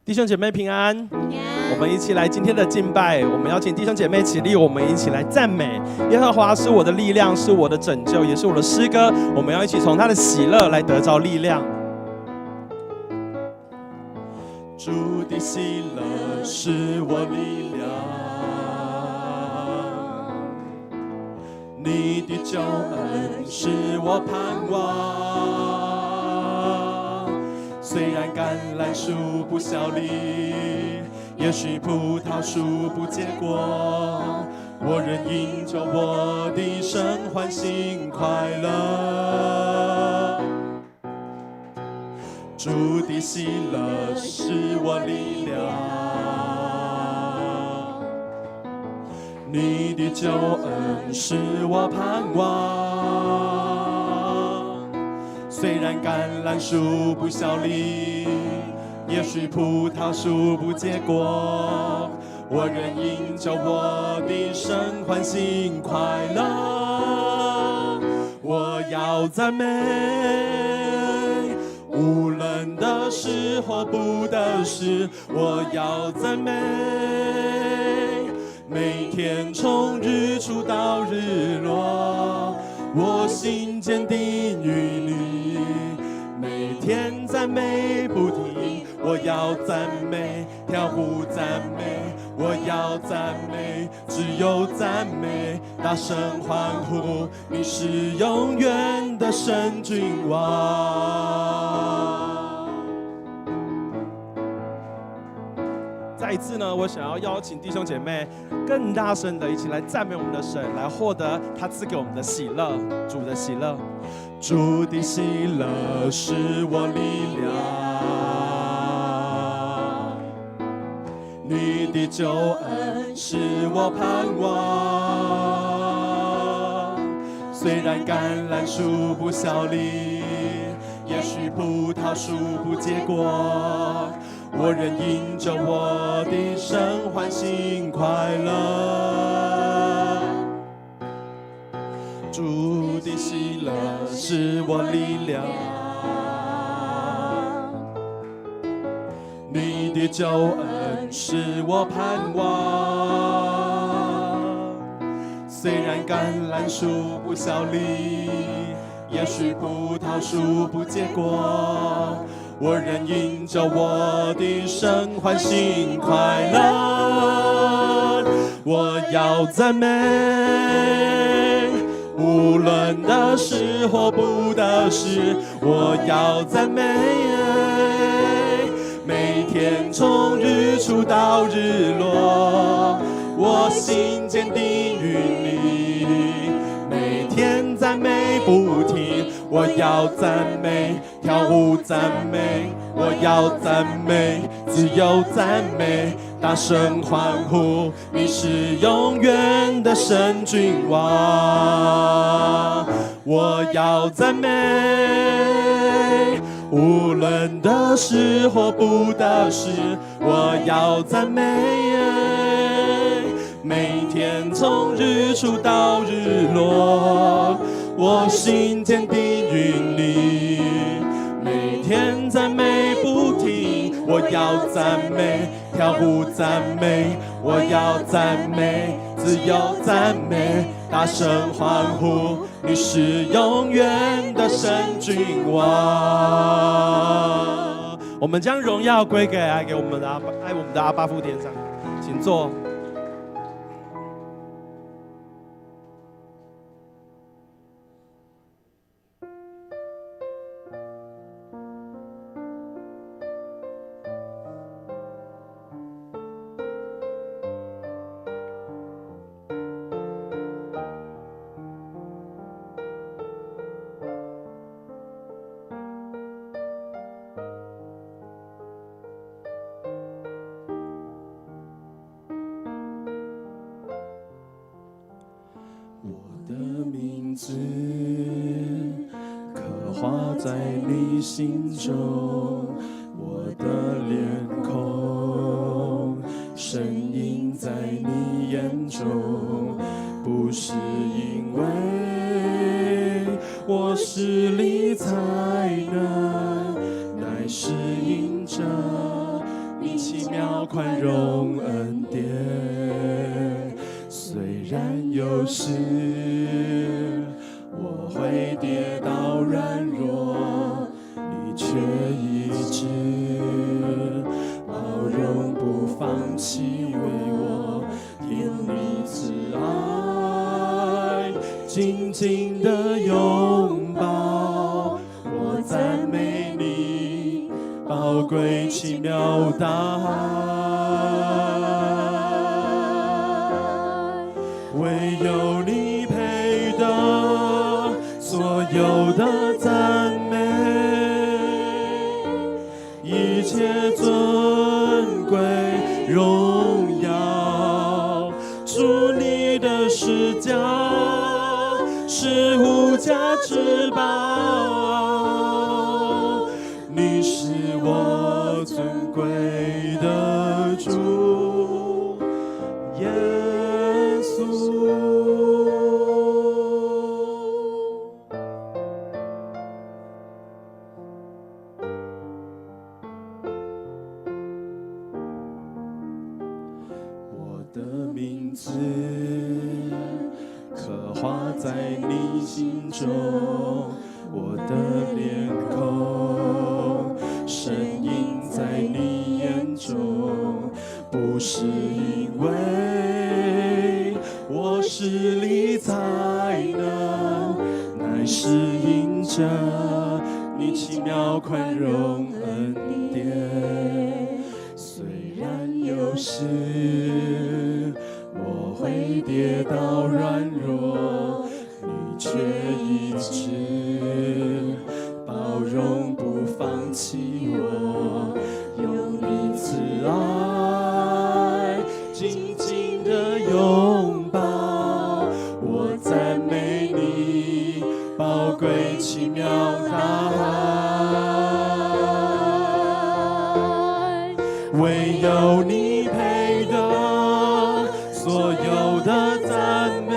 弟兄姐妹平安，我们一起来今天的敬拜。我们邀请弟兄姐妹起立，我们一起来赞美耶和华是我的力量，是我的拯救，也是我的诗歌。我们要一起从他的喜乐来得着力量。主的喜乐是我力量，你的救恩是我盼望。虽然橄榄树不效力，也许葡萄树不结果，我仍因着我的神欢欣快乐。主的喜乐是我力量，你的救恩是我盼望。虽然橄榄树不效力，也许葡萄树不结果，我仍因着我的神欢欣快乐。我要赞美，无论得失或不得失，我要赞美。每天从日出到日落，我心坚定于你，每天赞美不停。我要赞美，跳舞赞美，我要赞美，只有赞美，大声欢呼，你是永远的神君王。再一次呢，我想要邀请弟兄姐妹更大声的一起来赞美我们的神，来获得他赐给我们的喜乐，主的喜乐。主的喜乐是我力量，你的救恩是我盼望。虽然橄榄树不效力，也许葡萄树不结果，我仍因着我的神欢欣快乐。主的喜乐是我力量，你的救恩是我盼望。虽然橄榄树不效力，也许葡萄树不结果，我仍因着我的神欢欣快乐。我要赞美，无论得失或不得失，我要赞美。每天从日出到日落，我心坚定于你，每天赞美不停。我要赞美，跳舞赞美，我要赞美，自由赞美，大声欢呼，你是永远的神君王。我要赞美，无论得失或不得失，我要赞美。每天从日出到日落，我心坚定于你，每天赞美不停。我要赞美，跳舞赞美，我要赞美，自由赞美，大声欢呼，你是永远的神君王。我们将荣耀归给爱我们的阿爸父天上，请坐。名字刻画在你心中，我的脸孔深印在你眼中，不是因为我实力才能，乃是因着你妙宽容恩典。虽然有时我会跌倒软弱，你却一直包容不放弃，为我天你慈爱，紧紧的拥抱，我赞美你宝贵奇妙大爱，唯有你配得所有的赞美，一切尊贵荣耀，主你的施加是无价之宝，你是我尊贵的主耶稣。我的名字刻画在你心中，我的脸孔深印在你眼中，不是因为我实力才能，乃是因着你奇妙宽容恩典。虽然有时我会跌倒软弱，你却一直包容不放弃我，用你慈爱紧紧的拥抱，我赞美你宝贵奇妙大爱，唯有你配得所有的赞美，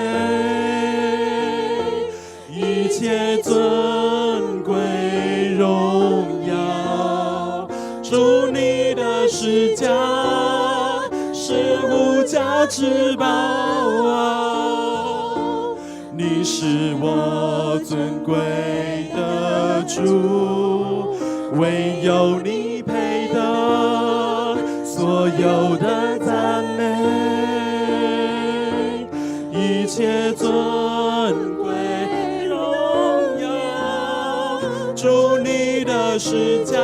一切尊贵荣耀，主你的施加是无价之宝，你是我尊贵的主，唯有你配得所有的赞美，一切尊贵荣耀，主你的施加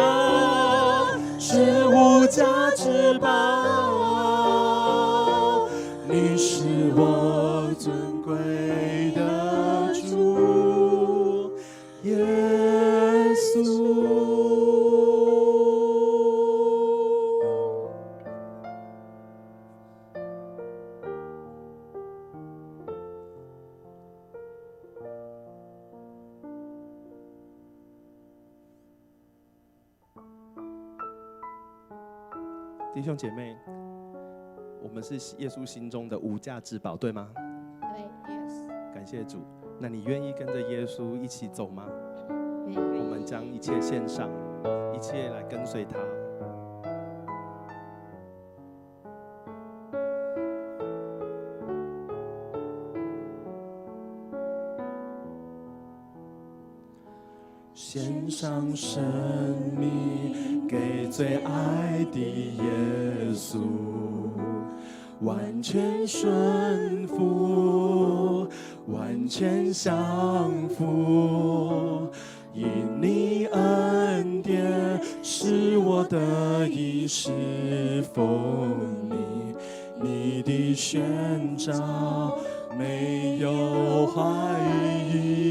是无价之宝，你是我尊贵的主耶稣。弟兄姐妹，我们是耶稣心中的无价之宝，对吗？对 ，yes。感谢主。那你愿意跟着耶稣一起走吗？愿意。我们将一切献上，一切来跟随他。献上生命给最爱的耶稣，完全顺服，完全降服，因你恩典是我得以侍奉你，你的宣召没有怀疑。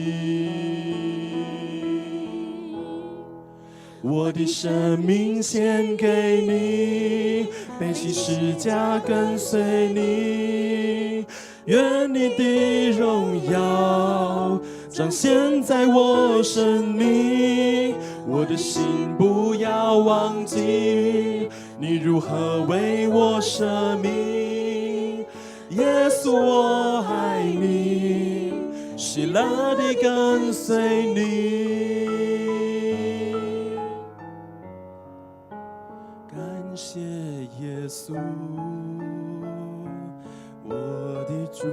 我的生命献给你，背起十架跟随你，愿你的荣耀彰显在我生命。我的心不要忘记，你如何为我舍命。耶稣，我爱你，喜乐地跟随你。感谢耶稣，我的主，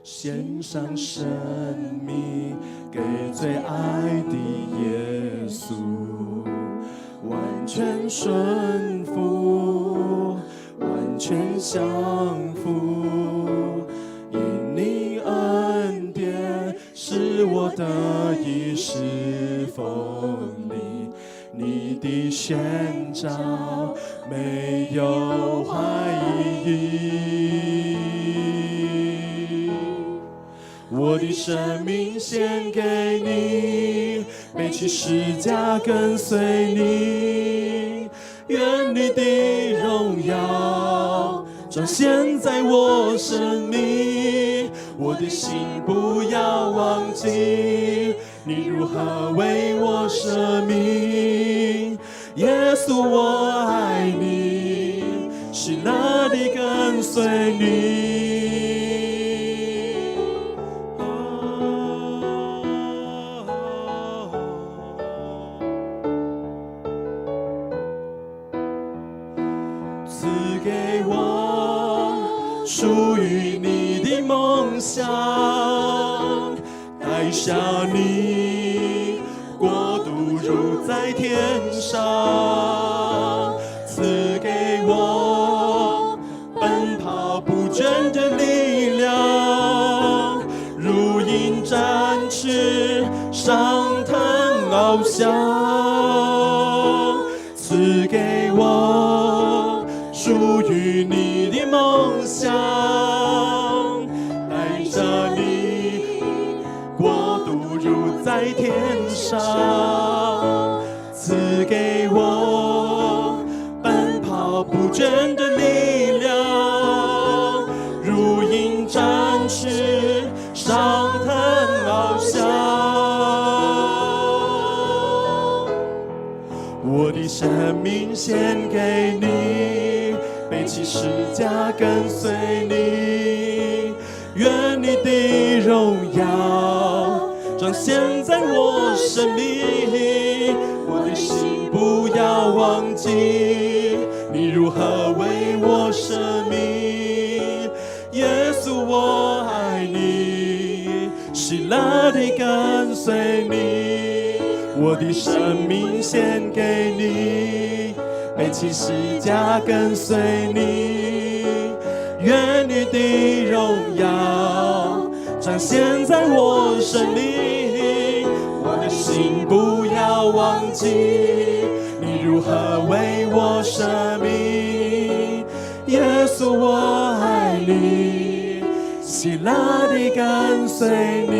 献上生命给最爱的耶稣，完全顺服，完全降服，因你恩典使我得以侍奉你，你的宣召没有怀疑。我的生命献给你，背起十架跟随你，愿你的荣耀彰显在我生命。我的心不要忘记，你如何为我舍命。耶稣我爱你，喜乐地跟随你。赐给我属于你的梦想，带下你国度如在天上，赐给我奔跑不倦的力量，如鹰展翅上腾翱翔，赐给我属于你的梦想，带着你国度如在天上，赐给我奔跑不倦的力量，如鹰展翅上腾翱翔。我的生命献给你，背起十架跟随你，愿你的荣耀彰显在我生命。我的心不要忘记，你如何为我舍命。耶稣我爱你，喜乐地跟随你。我的生命献给你，背起十架跟随你，愿你的荣耀彰显在我生命。我的心不要忘记，你如何为我舍命。耶稣我爱你，喜乐地跟随你。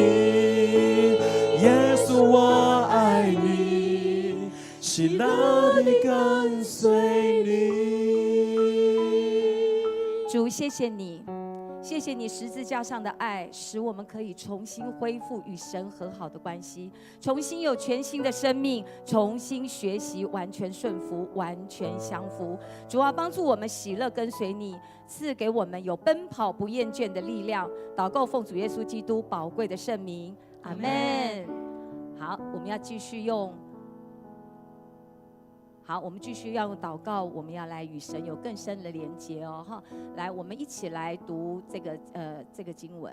耶稣我爱你，喜乐地跟随你。主，谢谢你，谢谢你十字架上的爱，使我们可以重新恢复与神和好的关系，重新有全新的生命，重新学习完全顺服，完全降服。主啊，帮助我们喜乐跟随你，赐给我们有奔跑不厌倦的力量。祷告奉主耶稣基督宝贵的圣名，阿们。好，我们要继续用。好，我们继续要用祷告，我们要来与神有更深的连结哦，哈！来，我们一起来读这个经文。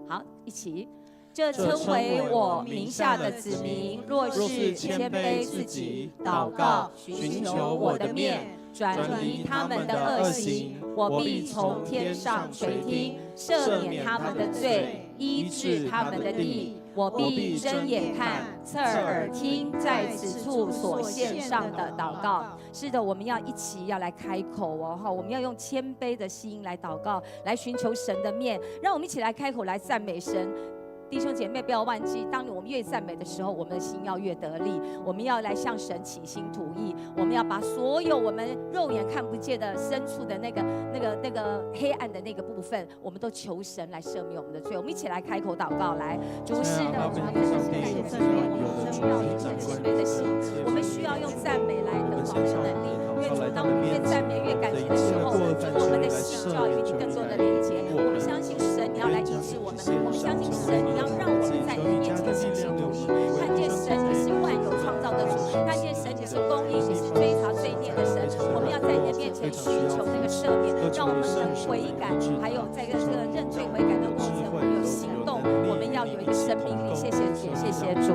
好，一起。这称为我名下的子民，若是谦卑自己，祷告，寻求我的面，转离他们的恶行，我必从天上垂听，赦免他们的罪，医治他们的地。我必睁眼看，侧耳听，在此处所献上的祷告。是的，我们要一起要来开口哦，哈！我们要用谦卑的心来祷告，来寻求神的面。让我们一起来开口来赞美神。弟兄姐妹，不要忘记，当我们越赞美的时候，我们的心要越得力。我们要来向神起心吐意，我们要把所有我们肉眼看不见的深处的那个黑暗的那个部分，我们都求神来赦免我们的罪。我们一起来开口祷告，来，主是的，我们真的是感谢赞美，我们需要一颗谦卑的心，我们需要用赞美来得保持能力。因为主，当我们越赞美越感激的时候，我们的心就要与你更多的连接。我们相信神，你要来医治我们；我们相信神，你要让我们在你面前起心吐意，看见神你是万有创造的主，看见神你是公义，你是追查个需求、这个赦免，让我们能悔改，还有在这个认罪悔改的过程，我们有行动，我们要有一个生命力。谢谢主，谢谢主，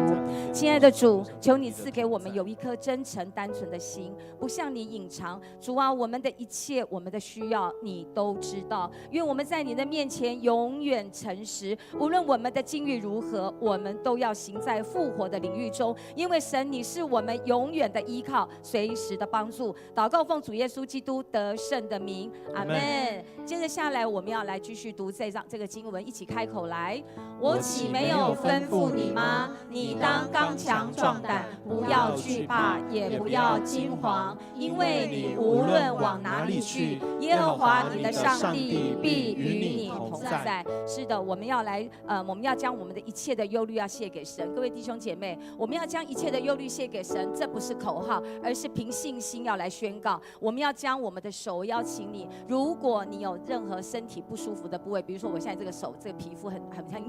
亲爱的主，求你赐给我们有一颗真诚单纯的心，不向你隐藏。主啊，我们的一切，我们的需要，你都知道。愿我们在你的面前永远诚实，无论我们的境遇如何，我们都要行在复活的领域中，因为神，你是我们永远的依靠，随时的帮助。祷告奉主耶稣基督得胜的名，阿们。接着下来，我们要来继续读这个经文，一起开口来。我岂没有吩咐你吗？你当刚强壮胆，不要惧怕，也不要惊惶，因为你无论往哪里去，耶和华你的上帝必与你同在。是的，我们要来，我们要将我们的一切的忧虑要卸给神。各位弟兄姐妹，我们要将一切的忧虑卸给神，这不是口号，而是凭信心要来宣告。我们要将我们的手邀请你，如果你有任何身体不舒服的部位，比如说我现在这个手，这个皮肤很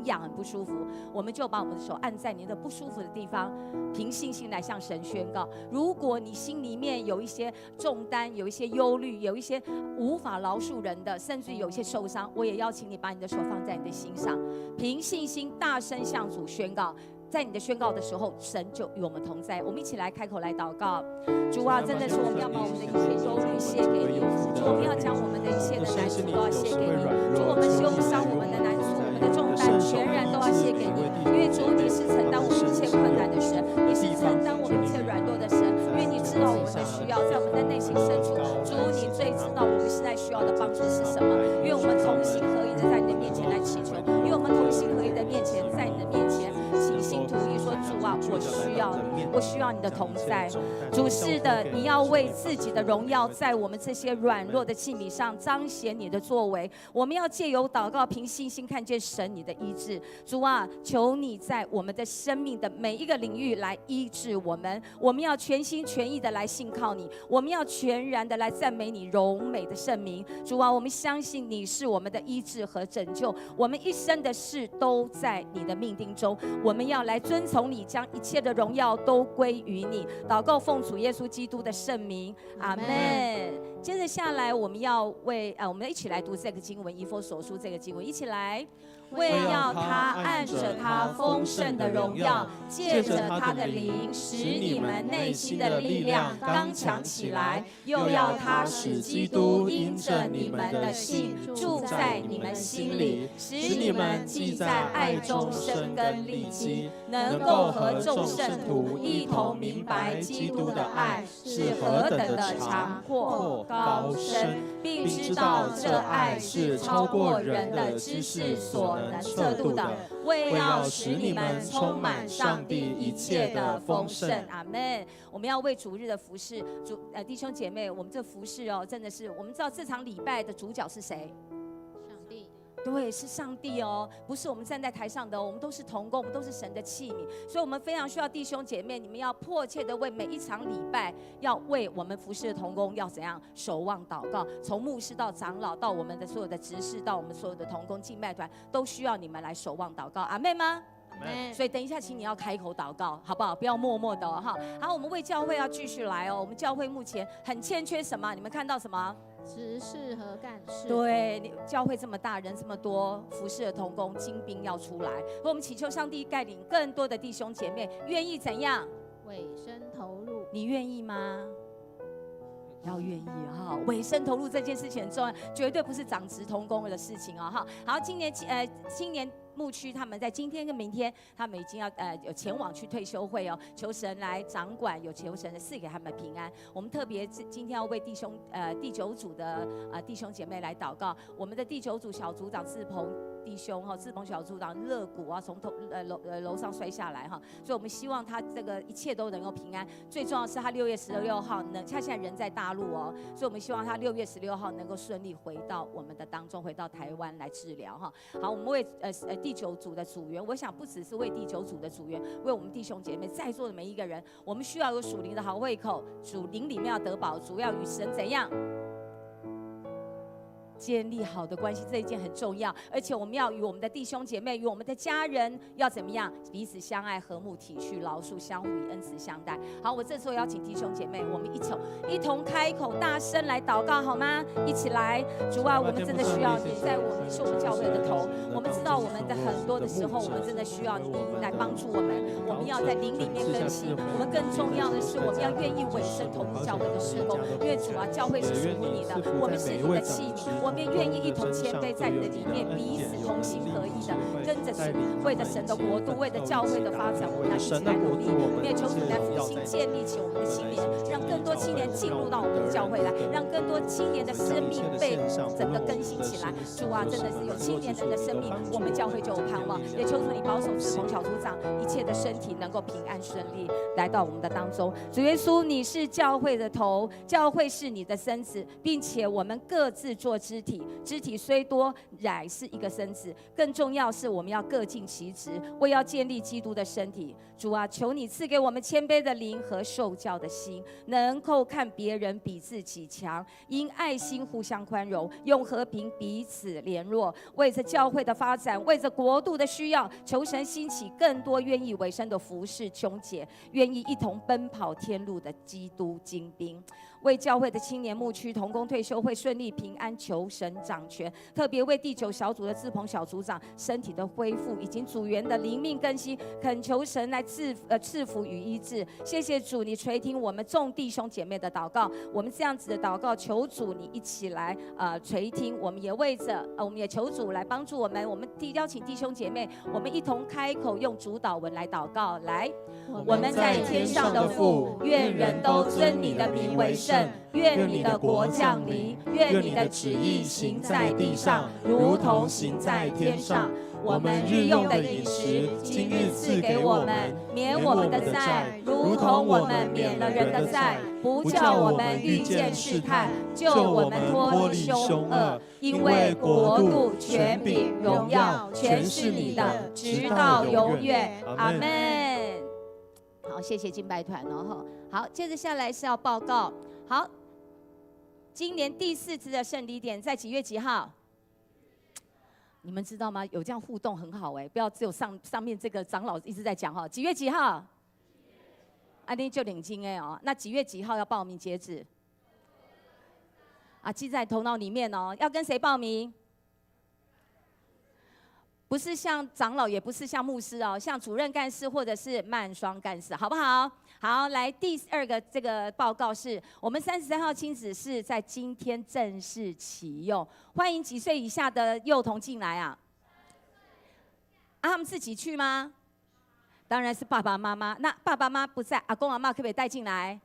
痒，很不舒服，我们就把我们的手按在你的不舒服的地方，凭信心来向神宣告。如果你心里面有一些重担，有一些忧虑，有一些无法饶恕人的，甚至有一些受伤，我也邀请你把你的手放在你的心上，凭信心大声向主宣告。在你的宣告的时候，神就与我们同在。我们一起来开口来祷告。主啊，真的是我们要把我们的一切忧虑卸给你。主，我们要将我们的一切的难处都要卸给你。主，我们忧伤，我们的难处，我们的重担，全然都要卸给你。因为主，你是承担我们一切困难的神，你是承担我们一切软弱的神。因为你知道我们的需要，在我们的内心深处，主，你最知道我们现在需要的帮助是什么。愿我们同心合一的在你的面前来祈求，愿我们同心合一的面前，在你的面前倾心吐意说：主啊，我需要你，我需要你的同在。主，是的，你要为自己的荣耀，在我们这些软弱的器皿上彰显你的作为。我们要借由祷告，凭信心看见神你的医治。主啊，求你在我们的生命的每一个领域来医治我们。我们要全心全意的来信靠你，我们要全然的来赞美你荣美的圣名。主啊，我们相信你是我们的医治和拯救，我们一生的事都在你的命定中。我们要来遵从你，将一切的荣耀都归于你。祷告奉主耶稣基督的圣名，阿们。接着下来，我们要我们一起来读这个经文，以弗所书这个经文，一起来。为要他按着他丰盛的荣耀，借着他的灵，使你们内心的力量刚强起来；又要他使基督因着你们的信住在你们心里，使你们既在爱中生根立基，能够和众圣徒一同明白基督的爱是何等的长阔高深，并知道这爱是超过人的知识所能测度的，为要使你们充满上帝一切的丰盛。阿们。我们要为主日的服事，弟兄姐妹，我们这服事真的是我们知道这场礼拜的主角是谁？上帝。对，是上帝哦，不是我们站在台上的我们都是同工，我们都是神的器皿，所以我们非常需要弟兄姐妹，你们要迫切的为每一场礼拜，要为我们服事的同工要怎样守望祷告，从牧师到长老，到我们的所有的执事，到我们所有的同工敬拜团，都需要你们来守望祷告，阿们吗？所以等一下，请你要开口祷告，好不好？不要默默的哈。好，我们为教会要继续来哦。我们教会目前很欠缺什么？你们看到什么？执事和干事。对，教会这么大，人这么多，服侍的同工精兵要出来，所以我们祈求上帝带领更多的弟兄姐妹愿意怎样委身投入？你愿意吗？要愿意哈，委身投入这件事情很重要，绝对不是长职同工的事情哦哈。好，今年牧区他们在今天跟明天，他们已经要有前往去退休会哦，求神来掌管，有求神的赐给他们平安。我们特别今天要为第九组的弟兄姐妹来祷告。我们的第九组小组长志鹏弟兄志鹏小组长肋骨从楼上摔下来哈，所以我们希望他这个一切都能够平安。最重要的是他6月16号他现在人在大陆哦，所以我们希望他6月16号能够顺利回到我们的当中，回到台湾来治疗哈。好，我们为第九组的组员，我想不只是为第九组的组员，为我们弟兄姐妹在座的每一个人，我们需要有属灵的好胃口，属灵里面要得饱足，要与神怎样建立好的关系，这一件很重要。而且我们要与我们的弟兄姐妹、与我们的家人要怎么样？彼此相爱、和睦、体恤、饶恕，相互以恩慈相待。好，我这时候邀请弟兄姐妹，我们一同开口，大声来祷告，好吗？一起来，主啊，我们真的需要你，在我们是我们教会的头。我们知道我们的很多的时候，我们真的需要你来帮助我们。我们要在灵里面更新。我们更重要的是，我们要愿意委身投入教会的事工，因为主啊，教会是属乎你的，我们是你的器皿，我们也愿意一同谦卑在你的里面，彼此同心合一的跟着神，为着神的国度，为着教会的发展，我们要一起来努力。我们也求主来复兴建立起我们的青年，让更多青年进入到我们的教会来，让更多青年的生命被整个更新起来。主啊，真的是有青年人的生命，我们教会就有盼望。也求主你保守志鹏小组长一切的身体能够平安顺利来到我们的当中。主耶稣，你是教会的头，教会是你的身子，并且我们各自做肢体，肢体虽多，乃是一个身子。更重要是我们要各尽其职，为要建立基督的身体。主啊，求你赐给我们谦卑的灵和受教的心，能够看别人比自己强，因爱心互相宽容，用和平彼此联络，为着教会的发展，为着国度的需要，求神兴起更多愿意委身的服侍兄姐，愿意一同奔跑天路的基督精兵。为教会的青年牧区同工退休会顺利平安，求神掌权。特别为第9小组的志鹏小组长身体的恢复，以及组员的灵命更新，恳求神来赐福与医治。谢谢主，你垂听我们众弟兄姐妹的祷告。我们这样子的祷告，求主你一起来垂听。我们也为着我们也求主来帮助我们。我们邀请弟兄姐妹，我们一同开口用主祷文来祷告。来，我们在天上的父，愿人都尊你的名为圣。愿你的国降临，愿你的旨意行在地上，如同行在天上。我们日用的饮食，今日赐给我们，免我们的债，如同我们免了人的债，不叫我们遇见试探，救我们脱离凶恶。因为国度、权柄、荣耀，全是你的，直到永远。阿们。好，谢谢敬拜团哦。好，接着下来是要报告。好。今年第4次的圣礼典在几月几号？你们知道吗？有这样互动很好哎，不要只有上面这个长老一直在讲哈。几月几号？啊，你就领金哎哦。那几月几号要报名截止？啊，记在头脑里面哦。要跟谁报名？不是像长老，也不是像牧师哦，像主任干事或者是慢双干事，好不好？好，来第2个这个报告是我们33号亲子室在今天正式启用，欢迎几岁以下的幼童进来啊？他们自己去吗？当然是爸爸妈妈。那爸爸妈妈不在，阿公阿嬷可不可以带进来？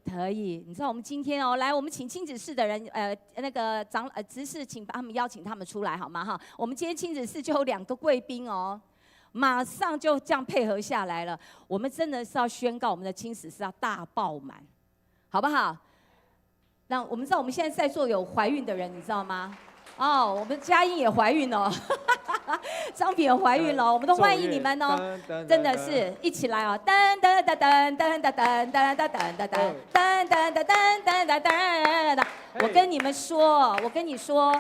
可以。你知道我们今天哦，来我们请亲子室的人，那个执事，请把他们邀请他们出来好吗？哈，我们今天亲子室就有2个贵宾哦。马上就这样配合下来了，我们真的是要宣告我们的亲子是要大爆满，好不好？那我们知道我们现在在座有怀孕的人，你知道吗？哦，我们佳音也怀孕了，张品也怀孕了，我们都欢迎你们哦，真的是一起来哦，噔噔噔噔噔噔噔噔噔噔噔噔噔噔噔噔噔，我跟你们说，我跟你说。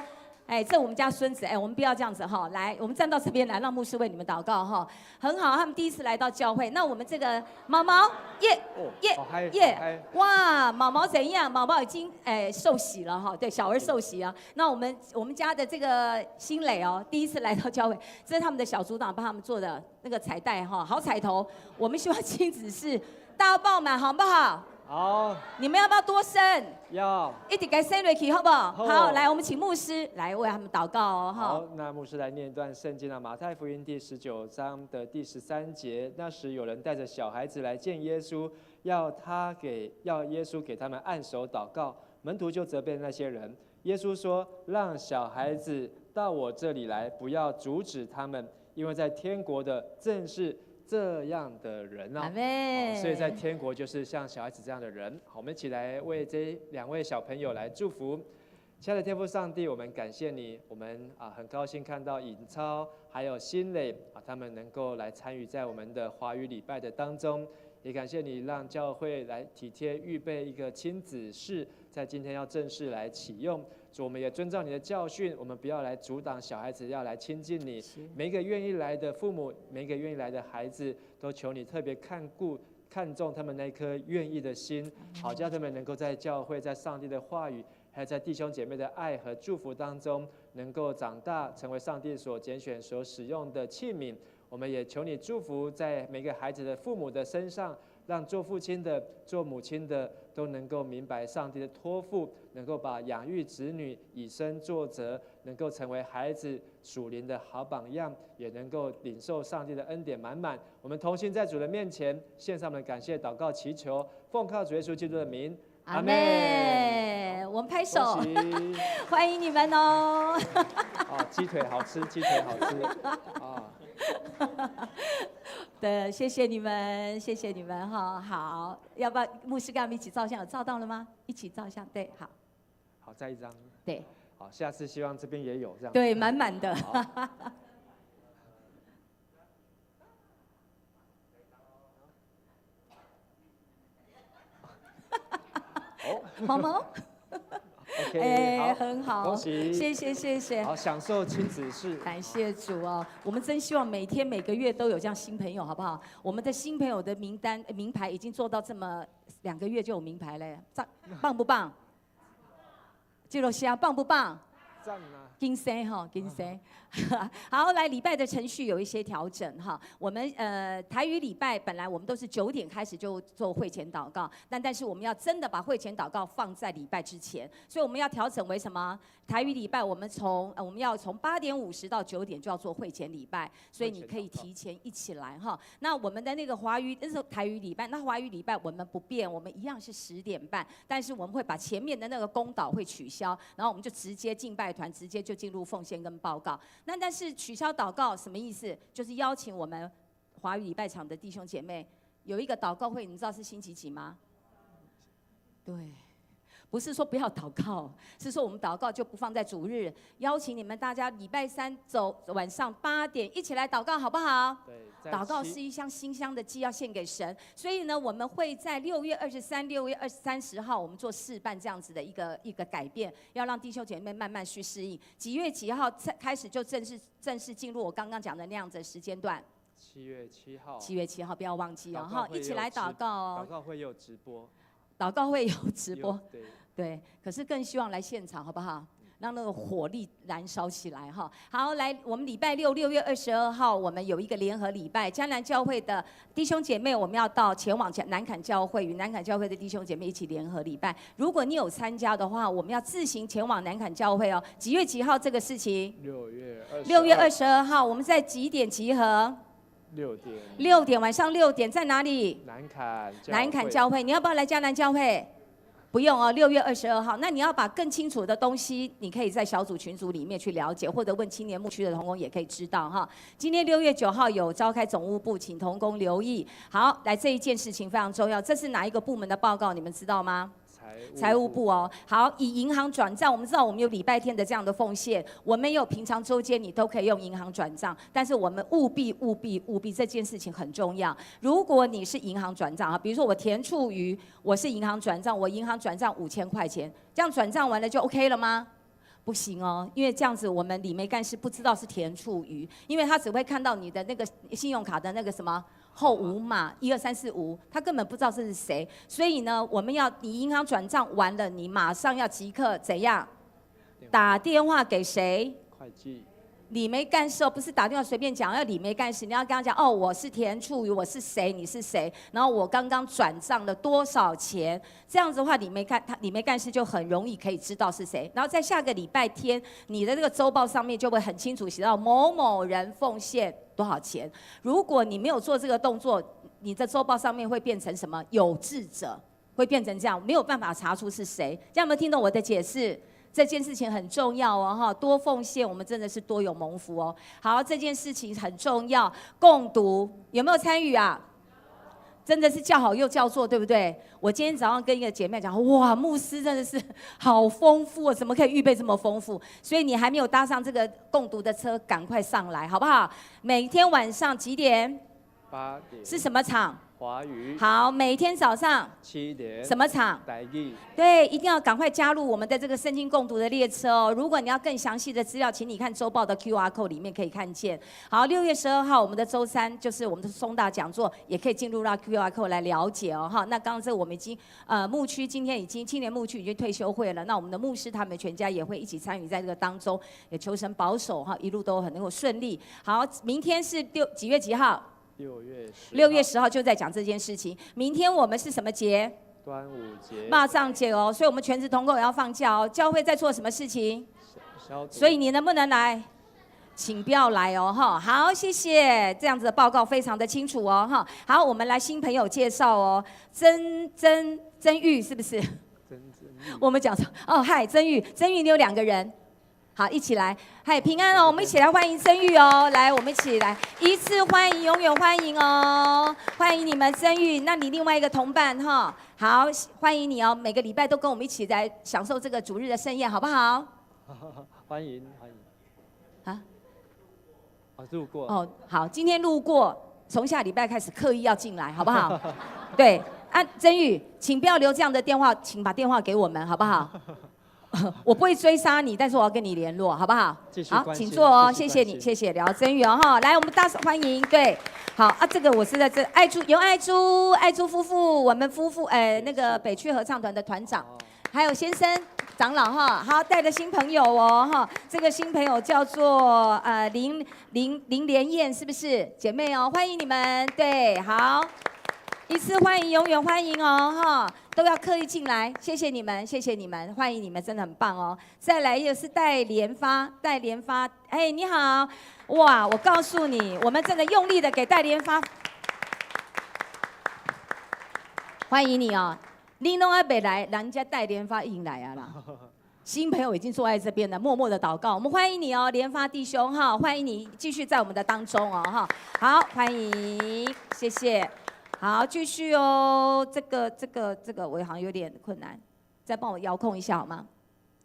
哎，这我们家孙子，哎，我们不要这样子哈，来，我们站到这边来，让牧师为你们祷告哈，很好，他们第一次来到教会，那我们这个毛毛，耶，哇，毛毛怎样？毛毛已经受洗了哈，对，小儿受洗啊。那我们家的这个新磊哦，第一次来到教会，这是他们的小组长帮他们做的那个彩带哈，好彩头，我们希望亲子是大爆满，好不好？好，你们要不要多生？要，一起给生瑞奇，好不好？好，来，我们请牧师来为他们祷告哦。好，那牧师来念一段圣经啊，马太福音第19章的第13节。那时有人带着小孩子来见耶稣，要耶稣给他们按手祷告。门徒就责备那些人。耶稣说：“让小孩子到我这里来，不要阻止他们，因为在天国的正是这样的人啊，所以在天国就是像小孩子这样的人。好，我们一起来为这2位小朋友来祝福。亲爱的天父上帝，我们感谢你，我们很高兴看到尹超还有新磊他们能够来参与在我们的华语礼拜的当中，也感谢你让教会来体贴预备一个亲子室，在今天要正式来启用。主，我们也遵照你的教训，我们不要来阻挡小孩子要来亲近你。每一个愿意来的父母，每一个愿意来的孩子，都求你特别看重他们那颗愿意的心，好叫他们能够在教会、在上帝的话语，还有在弟兄姐妹的爱和祝福当中，能够长大，成为上帝所拣选、所使用的器皿。我们也求你祝福在每个孩子的父母的身上，让做父亲的、做母亲的都能够明白上帝的托付，能够把养育子女以身作则，能够成为孩子属灵的好榜样，也能够领受上帝的恩典满满。我们同心在主的面前献上我们的感谢、祷告、祈求，奉靠主耶稣基督的名，阿妹，我们拍手，欢迎你们哦！鸡腿好吃，鸡腿好吃啊！对，谢谢你们，谢谢你们哈。好，要不要牧师跟我们一起照相？有照到了吗？一起照相，对，好。好，再一张。对。好，下次希望这边也有这样。对，满满的。毛毛。OK， 好，很好，恭喜，谢谢。好，享受亲子室。感谢主哦，我们真希望每天每个月都有这样新朋友，好不好？我们的新朋友的名牌已经做到这么2个月就有名牌嘞，棒不棒？记录下棒不棒？赞啊！金生哈，金生。好，来礼拜的程序有一些调整哈。我们台语礼拜本来我们都是9点开始就做会前祷告，但是我们要真的把会前祷告放在礼拜之前，所以我们要调整为什么？台语礼拜我们要从8点50到9点就要做会前礼拜，所以你可以提前一起来哈。那我们的那个那是台语礼拜，那华语礼拜我们不变，我们一样是10点半，但是我们会把前面的那个公祷会取消，然后我们就直接敬拜团直接就进入奉献跟报告。但是取消祷告什么意思？就是邀请我们华语礼拜场的弟兄姐妹有一个祷告会，你知道是星期几吗？对，不是说不要祷告，是说我们祷告就不放在主日，邀请你们大家礼拜3晚上8点一起来祷告，好不好？对，祷告是一箱馨香的祭，要献给神。所以呢，我们会在6月23、6月30号，我们做试办这样子的一个改变，要让弟兄姐妹慢慢去适应。几月几号开始就正式进入我刚刚讲的那样子的时间段？7月7号。7月7号，不要忘记哦，哈，一起来祷告哦。祷告会有直播。祷告会有直播，对，可是更希望来现场，好不好？让那个火力燃烧起来哈！好，来，我们礼拜6月22号，我们有一个联合礼拜，迦南教会的弟兄姐妹，我们要前往南坎教会，与南坎教会的弟兄姐妹一起联合礼拜。如果你有参加的话，我们要自行前往南坎教会哦。几月几号这个事情？6月22号，我们在几点集合？6点，晚上6点，在哪里？南坎教会，你要不要来迦南教会？不用哦，6月22号。那你要把更清楚的东西，你可以在小组群组里面去了解，或者问青年牧区的同工也可以知道哈。今天6月9号有召开总务部，请同工留意。好，来这一件事情非常重要，这是哪一个部门的报告？你们知道吗？财务部哦。好，以银行转账，我们知道我们有礼拜天的这样的奉献，我们有平常周间你都可以用银行转账，但是我们务必这件事情很重要。如果你是银行转账啊，比如说我田处于我是银行转账，我银行转账5000块钱，这样转账完了就 OK 了吗？不行哦，因为这样子我们李梅干事不知道是田处于，因为他只会看到你的那个信用卡的那个什么后5码12345，他根本不知道这是谁，所以呢，我们要你银行转账完了，你马上要即刻怎样？打电话给谁？会计。李梅干事哦，不是打电话随便讲，要李梅干事，你要跟他讲哦，我是田处于，我是谁，你是谁，然后我刚刚转账了多少钱，这样子的话，李梅干事就很容易可以知道是谁，然后在下个礼拜天，你的这个周报上面就会很清楚写到某某人奉献多少钱。如果你没有做这个动作，你的周报上面会变成什么？有志者，会变成这样，没有办法查出是谁。这样有没有听懂我的解释？这件事情很重要哦，哈，多奉献，我们真的是多有蒙福哦。好，这件事情很重要，共读有没有参与啊？真的是叫好又叫座，对不对？我今天早上跟一个姐妹讲，哇，牧师真的是好丰富哦，怎么可以预备这么丰富？所以你还没有搭上这个共读的车，赶快上来，好不好？每天晚上几点？8点。是什么场？华语好，每天早上7点什么场？台语对，一定要赶快加入我们的这个圣经共读的列车哦。如果你要更详细的资料，请你看周报的 QR code 里面可以看见。好，6月12号我们的周3就是我们的松大讲座，也可以进入到 QR code 来了解哦。哈，那刚刚这我们已经牧区今天已经青年牧区已经退休会了，那我们的牧师他们全家也会一起参与在这个当中，也求神保守哈，一路都很能够顺利。好，明天是几月几号？6月10号就在讲这件事情。明天我们是什么节？端午节。马上节哦，所以我们全职同工也要放假哦。教会在做什么事情？消毒。所以你能不能来？请不要来哦，哈。好，谢谢，这样子的报告非常的清楚哦，哈。好，我们来新朋友介绍哦，曾玉是不是？我们讲说哦，嗨，曾玉，你有2个人。好，一起来，嗨，平安哦！我们一起来欢迎曾玉哦，来，我们一起来，一次欢迎，永远欢迎哦，欢迎你们曾玉。那你另外一个同伴哈，好，欢迎你哦，每个礼拜都跟我们一起来享受这个主日的盛宴，好不好？欢迎。啊？路过。哦，好，今天路过，从下礼拜开始刻意要进来，好不好？对，啊，曾玉，请不要留这样的电话，请把电话给我们，好不好？我不会追杀你，但是我要跟你联络，好不好？好，请坐哦，谢谢你，谢谢聊曾宇哦哈，来，我们大手欢迎，对，好啊，这个我是在这爱珠夫妇，我们夫妇那个北区合唱团的团长，还有先生长老哈，好带着新朋友哦哈，这个新朋友叫做林连燕，是不是姐妹哦？欢迎你们，对，好。一次欢迎，永远欢迎哦，哈，都要刻意进来，谢谢你们，欢迎你们，真的很棒哦。再来一个是戴连发，哎，你好，哇，我告诉你，我们真的用力的给戴连发，欢迎你哦。你弄阿北来，人家戴连发迎来啊啦。新朋友已经坐在这边了，默默的祷告，我们欢迎你哦，连发弟兄哈，欢迎你继续在我们的当中哦哈，好，欢迎，谢谢。好，继续哦。这个我好像有点困难，再帮我遥控一下好吗？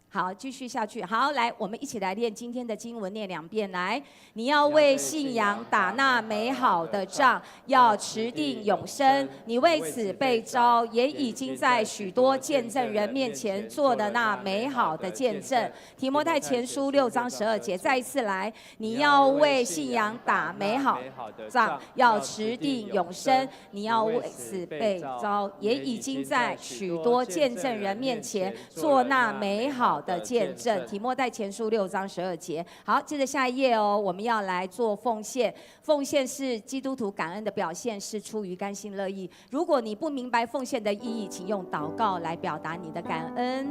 好，继续下去。好，来，我们一起来练今天的经文，念2遍。来，你要为信仰打那美好的仗，要持定永生。你为此被召，也已经在许多见证人面前做了那美好的见证。提摩太前书6章12节，再一次来，你要为信仰打美好仗，要持定永生。你要为此被召，也已经在许多见证人面前做那美好的见证。提摩太前书6章12节。好，接着下一页哦，我们要来做奉献。奉献是基督徒感恩的表现，是出于甘心乐意。如果你不明白奉献的意义，请用祷告来表达你的感恩。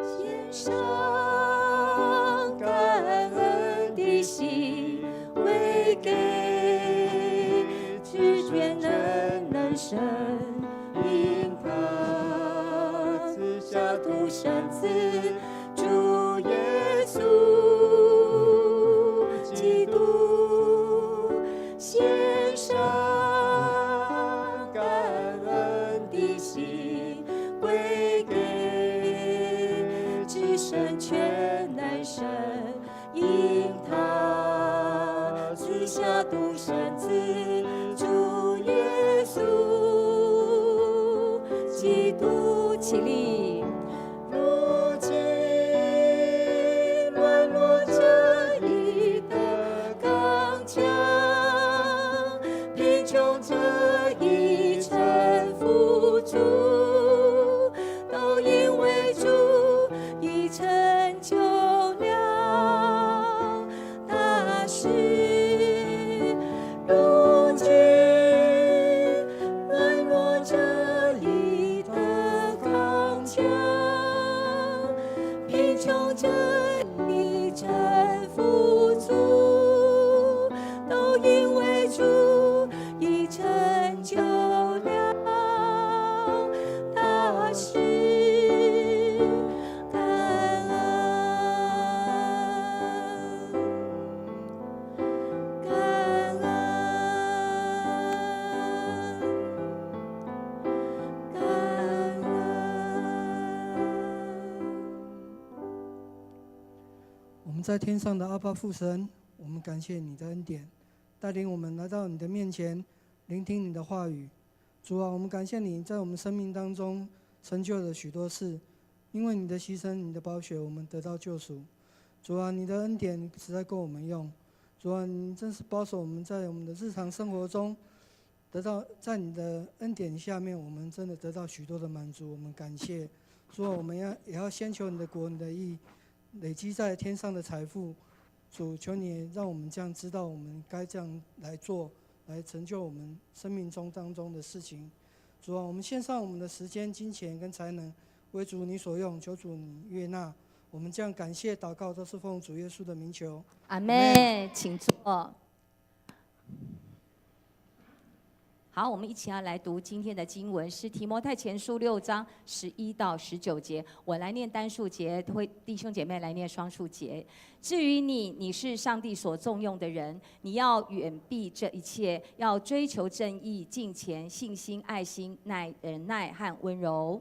献上感恩的心，为给知觉能生，因他赐下独生子主耶稣基督，献上感恩的心，归给至圣全能神，因他赐下独生子主耶稣基督，起立。如今沦落这里的刚强，贫穷这一臣服主，都因为主已成就了大事。如今沦落这里的刚强，贫穷这里臣服主，都因为主已成们在天上的阿爸父神，我们感谢你的恩典，带领我们来到你的面前，聆听你的话语。主啊，我们感谢你在我们生命当中成就了许多事，因为你的牺牲、你的宝血，我们得到救赎。主啊，你的恩典实在够我们用。主啊，你真是保守我们在我们的日常生活中得到，在你的恩典下面，我们真的得到许多的满足。我们感谢。主啊，我们也要先求你的国、你的义，累积在天上的财富。主，求你让我们这样知道，我们该这样来做，来成就我们生命中当中的事情。主啊，我们献上我们的时间、金钱跟才能，为主你所用，求主你悦纳。我们这样感谢祷告，都是奉主耶稣的名求。阿们，请坐。好，我们一起要来读今天的经文，是提摩太前书6章11到19节。我来念单数节，弟兄姐妹来念双数节。至于你，你是上帝所重用的人，你要远避这一切，要追求正义、敬虔、信心、爱心、忍耐和温柔。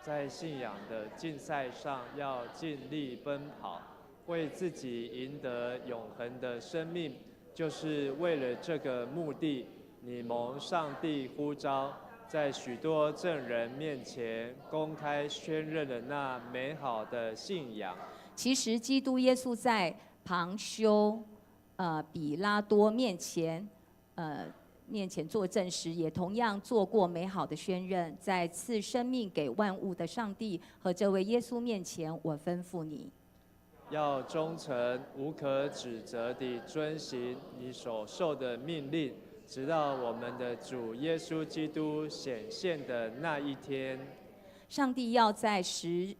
在信仰的竞赛上，要尽力奔跑，为自己赢得永恒的生命，就是为了这个目的。你蒙上帝呼召，在许多证人面前公开宣认了那美好的信仰。其实基督耶稣在庞修、比拉多面前作证时，也同样做过美好的宣认。在赐生命给万物的上帝和这位耶稣面前，我吩咐你，要忠诚无可指责地遵行你所受的命令，直到我们的主耶稣基督显现的那一天。上帝要在时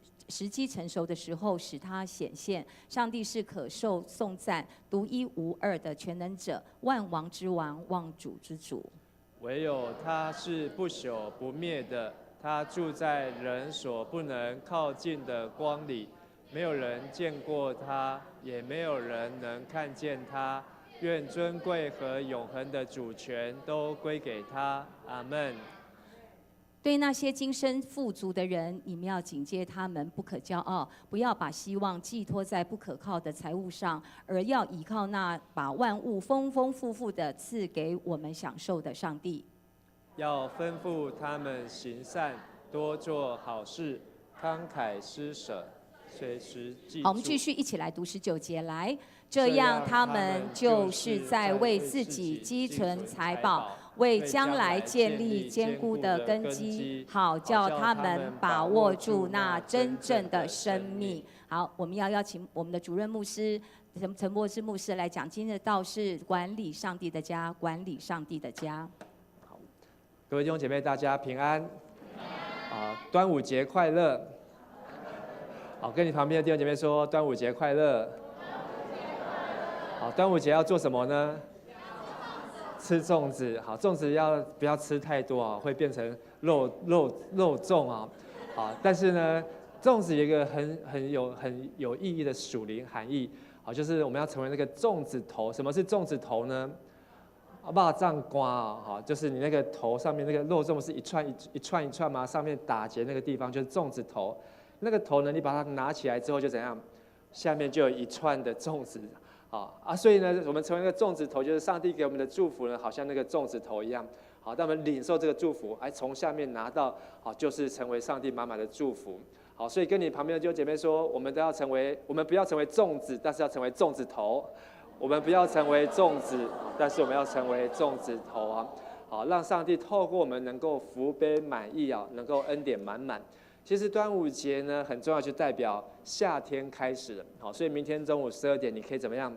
机成熟的时候使他显现。上帝是可受颂赞、独一无二的全能者，万王之王，万主之主。唯有他是不朽不灭的，他住在人所不能靠近的光里，没有人见过他，也没有人能看见他。愿尊贵和永恒的主权都归给他。阿们。对那些今生富足的人，你们要警戒他们，不可骄傲，不要把希望寄托在不可靠的财物上，而要依靠那把万物丰丰富富的赐给我们享受的上帝。要吩咐他们行善，多做好事，慷慨施舍，随时记住。好，我们继续一起来读19节来。这样，他们就是在为自己积存财宝，为将来建立坚固的根基，好叫他们把握住那真正的生命。好，我们要邀请我们的主任牧师陈博士牧师来讲今天的道是管理上帝的家，管理上帝的家。好，各位弟兄姐妹，大家平安。端午节快乐。好，跟你旁边的弟兄姐妹说，端午节快乐。好，端午节要做什么呢？吃粽子。好，粽子不要吃太多啊，会变成肉粽啊。好，但是呢，粽子有一个很有意义的属灵含义。好，就是我们要成为那个粽子头。什么是粽子头呢？肉粽瓜啊，好，就是你那个头上面那个肉粽是一串一串嘛，上面打结那个地方就是粽子头。那个头呢，你把它拿起来之后就怎样？下面就有一串的粽子。所以呢，我们成为那个粽子头，就是上帝给我们的祝福呢，好像那个粽子头一样。好，当我们领受这个祝福，从下面拿到，就是成为上帝满满的祝福。好，所以跟你旁边的弟兄姐妹说，我们不要成为粽子，但是要成为粽子头。我们不要成为粽子，但是我们要成为粽子头啊！好，让上帝透过我们能够福杯满溢啊，能够恩典满满。其实端午节呢很重要，就代表夏天开始了。好，所以明天中午12点，你可以怎么样？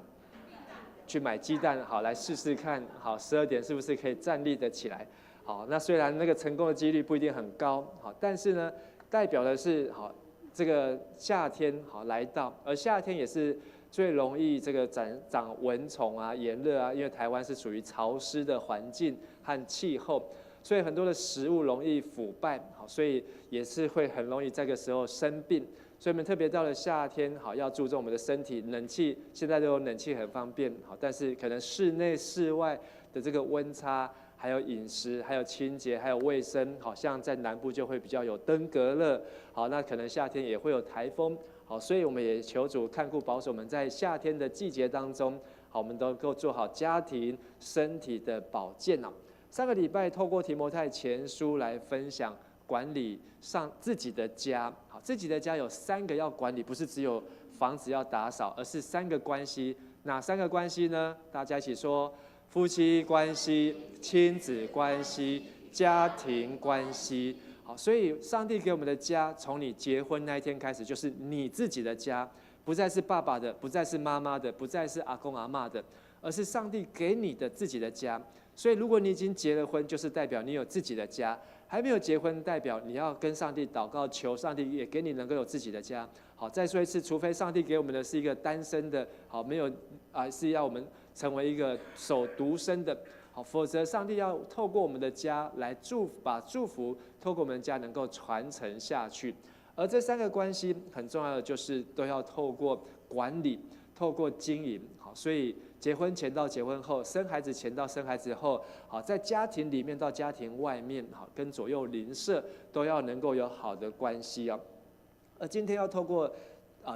去买鸡蛋，好来试试看。好，12点是不是可以站立得起来？好，那虽然那个成功的几率不一定很高，好，但是呢，代表的是好这个夏天好来到，而夏天也是最容易这个长蚊虫啊、炎热啊，因为台湾是属于潮湿的环境和气候。所以很多的食物容易腐败，好，所以也是会很容易这个时候生病。所以我们特别到了夏天，好，要注重我们的身体。冷气现在都有冷气很方便，好，但是可能室内室外的这个温差，还有饮食，还有清洁，还有卫生，好像在南部就会比较有登革热，好，那可能夏天也会有台风，好，所以我们也求主看顾保守我们在夏天的季节当中，好，我们都能够做好家庭身体的保健啊。上个礼拜透过提摩太前书来分享管理上自己的家，好，自己的家有3个要管理，不是只有房子要打扫，而是3个关系。哪3个关系呢？大家一起说：夫妻关系、亲子关系、家庭关系。好，所以上帝给我们的家，从你结婚那一天开始，就是你自己的家，不再是爸爸的，不再是妈妈的，不再是阿公阿嬷的，而是上帝给你的自己的家。所以，如果你已经结了婚，就是代表你有自己的家；还没有结婚，代表你要跟上帝祷告，求上帝也给你能够有自己的家。好，再说一次，除非上帝给我们的是一个单身的，好，没有是要我们成为一个守独身的，好，否则上帝要透过我们的家来把祝福透过我们的家能够传承下去。而这3个关系很重要的就是都要透过管理，透过经营。好，所以结婚前到结婚后，生孩子前到生孩子后，好，在家庭里面到家庭外面，好，跟左右邻舍都要能够有好的关系啊。而今天要透过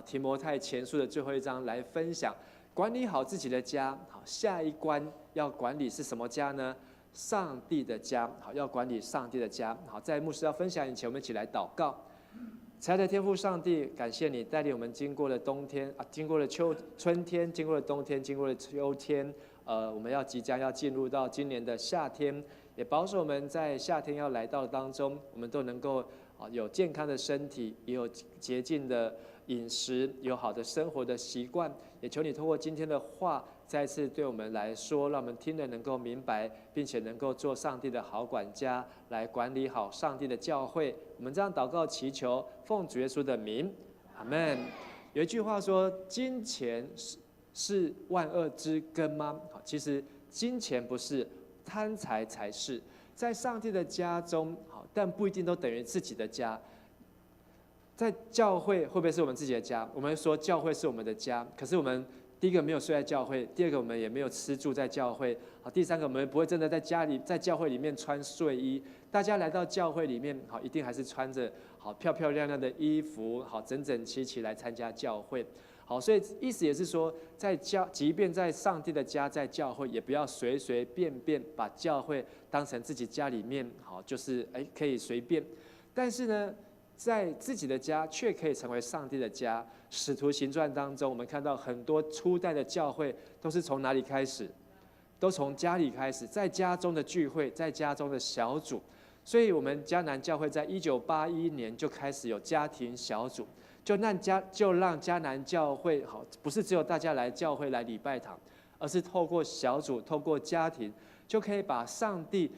提摩太前书的最后一章来分享，管理好自己的家。好，下一关要管理是什么家呢？上帝的家。好，要管理上帝的家。好，在牧师要分享以前，我们一起来祷告。慈爱的天父上帝，感谢你带领我们经过了冬天经过了春天，经过了冬天，经过了秋天，我们即将要进入到今年的夏天，也保守我们在夏天要来到的当中，我们都能够有健康的身体，也有洁净的饮食，有好的生活的习惯。也求你透过今天的话，再次对我们来说，让我们听了能够明白，并且能够做上帝的好管家，来管理好上帝的教会。我们这样祷告祈求，奉主耶稣的名，阿们。有一句话说，金钱是万恶之根吗？其实金钱不是，贪财才是。在上帝的家中，好，但不一定都等于自己的家。在教会会不会是我们自己的家？我们说教会是我们的家，可是我们第一个没有睡在教会，第二个我们也没有吃住在教会，好，第三个我们不会真的在教会里面穿睡衣。大家来到教会里面，好，一定还是穿着好漂漂亮亮的衣服，好，整整齐齐来参加教会。好，所以意思也是说，即便在上帝的家，在教会，也不要随随便便把教会当成自己家里面，好，就是可以随便。但是呢，在自己的家却可以成为上帝的家。使徒行传当中，我们看到很多初代的教会都是从哪里开始？都从家里开始，在家中的聚会，在家中的小组。所以，我们迦南教会在1981年就开始有家庭小组，就让迦南教会好，不是只有大家来教会来礼拜堂，而是透过小组，透过家庭，就可以把上帝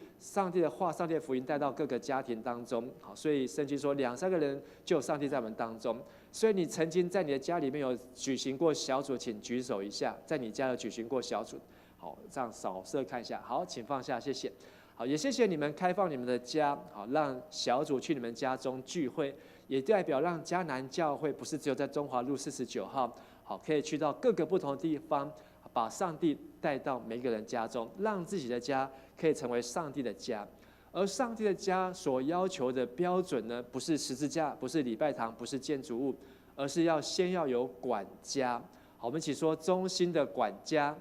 的话、上帝的福音带到各个家庭当中。好，所以圣经说2、3个人就有上帝在我们当中。所以你曾经在你的家里面有举行过小组，请举手一下，在你家有举行过小组。好，这样扫射看一下。好，请放下，谢谢。好，也谢谢你们开放你们的家，好，让小组去你们家中聚会，也代表让迦南教会不是只有在中华路49号，好，可以去到各个不同的地方，把上帝带到每个人家中，让自己的家可以成为上帝的家。而上帝的家所要求的标准呢，不是十字架，不是礼拜堂，不是建筑物，而是先要有管家。好，我们一起说忠心的管家。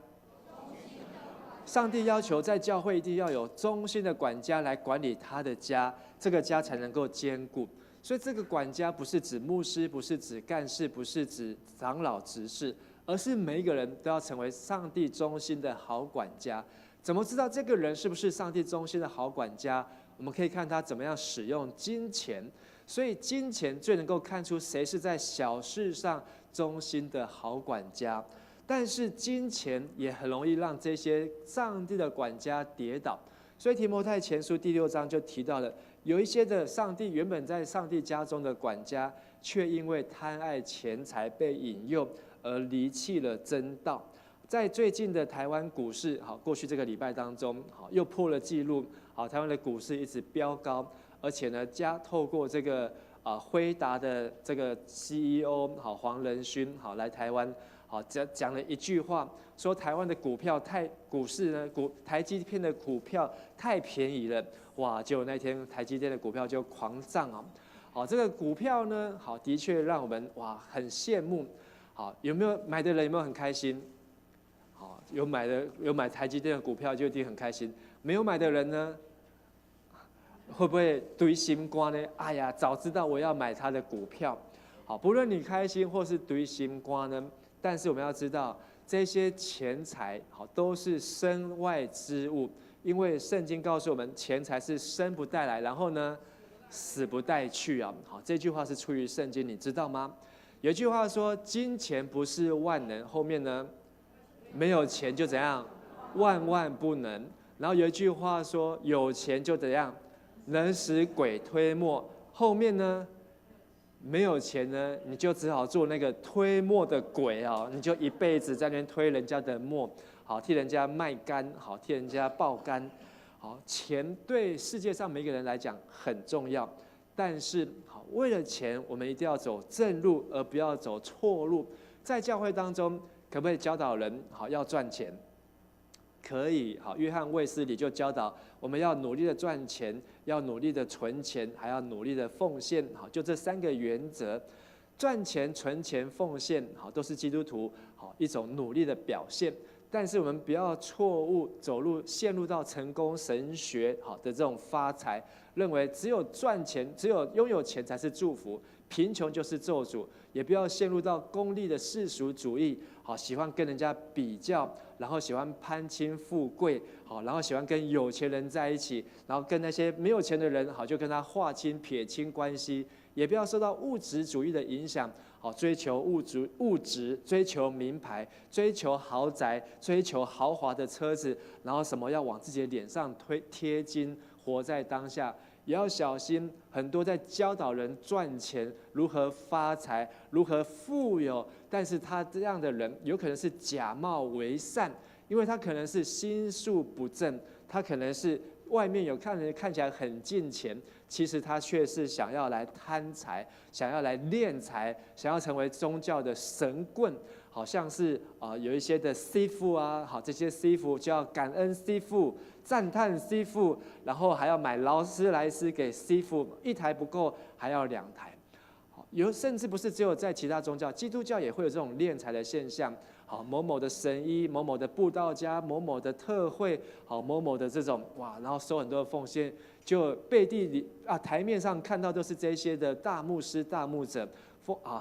上帝要求在教会一定要有忠心的管家来管理他的家，这个家才能够坚固。所以这个管家不是指牧师，不是指干事，不是指长老执事，而是每一个人都要成为上帝忠心的好管家。怎么知道这个人是不是上帝忠心的好管家？我们可以看他怎么样使用金钱。所以金钱最能够看出谁是在小事上忠心的好管家。但是金钱也很容易让这些上帝的管家跌倒。所以提摩太前书第6章就提到了，有一些的原本在上帝家中的管家，却因为贪爱钱财被引诱而离弃了真道。在最近的台湾股市，好，过去这个礼拜当中，好，又破了纪录，好，台湾的股市一直飙高，而且呢，透过这个辉达的这个 CEO 好黄仁勋好来台湾，好讲了一句话，说台湾的股市呢，台积电的股票太便宜了，哇！结果那天台积电的股票就狂涨啊。好，这个股票呢，好，的确让我们哇很羡慕。好，有没有买的人有没有很开心？好，有买台积电的股票就一定很开心。没有买的人呢，会不会堆心瓜呢？哎呀，早知道我要买他的股票。好，不论你开心或是堆心瓜呢，但是我们要知道，这些钱财好都是身外之物，因为圣经告诉我们，钱财是生不带来，然后呢，死不带去啊。好，这句话是出于圣经，你知道吗？有一句话说，金钱不是万能，后面呢，没有钱就怎样，万万不能。然后有一句话说，有钱就怎样，能使鬼推磨。后面呢，没有钱呢，你就只好做那个推磨的鬼啊，你就一辈子在那边推人家的磨，好替人家卖干，好替人家爆干。好，钱对世界上每一个人来讲很重要，但是好，为了钱，我们一定要走正路，而不要走错路。在教会当中，可不可以教导人好要赚钱？可以。好，约翰卫斯理就教导我们要努力的赚钱，要努力的存钱，还要努力的奉献。好，就这3个原则，赚钱、存钱、奉献，好，都是基督徒好一种努力的表现。但是我们不要错误陷入到成功神学好的这种发财，认为只有赚钱、只有拥有钱才是祝福，贫穷就是咒诅。也不要陷入到功利的世俗主义，好喜欢跟人家比较，然后喜欢攀亲附贵，好，然后喜欢跟有钱人在一起，然后跟那些没有钱的人好就跟他划清撇清关系。也不要受到物质主义的影响，好追求物质，追求名牌，追求豪宅，追求豪华的车子，然后什么要往自己的脸上贴金，活在当下。也要小心，很多在教导人赚钱、如何发财、如何富有，但是他这样的人有可能是假冒为善，因为他可能是心术不正，他可能是外面有看起来很敬钱，其实他却是想要来贪财，想要来敛财，想要成为宗教的神棍。好像是有一些的师傅啊，好这些师傅就要感恩师傅、赞叹师傅，然后还要买劳斯莱斯给师傅，1台不够还要2台。甚至不是只有在其他宗教，基督教也会有这种敛财的现象。好，某某的神医、某某的布道家、某某的特会，好某某的这种哇，然后收很多的奉献，就背地里台面上看到都是这些的大牧师、大牧者。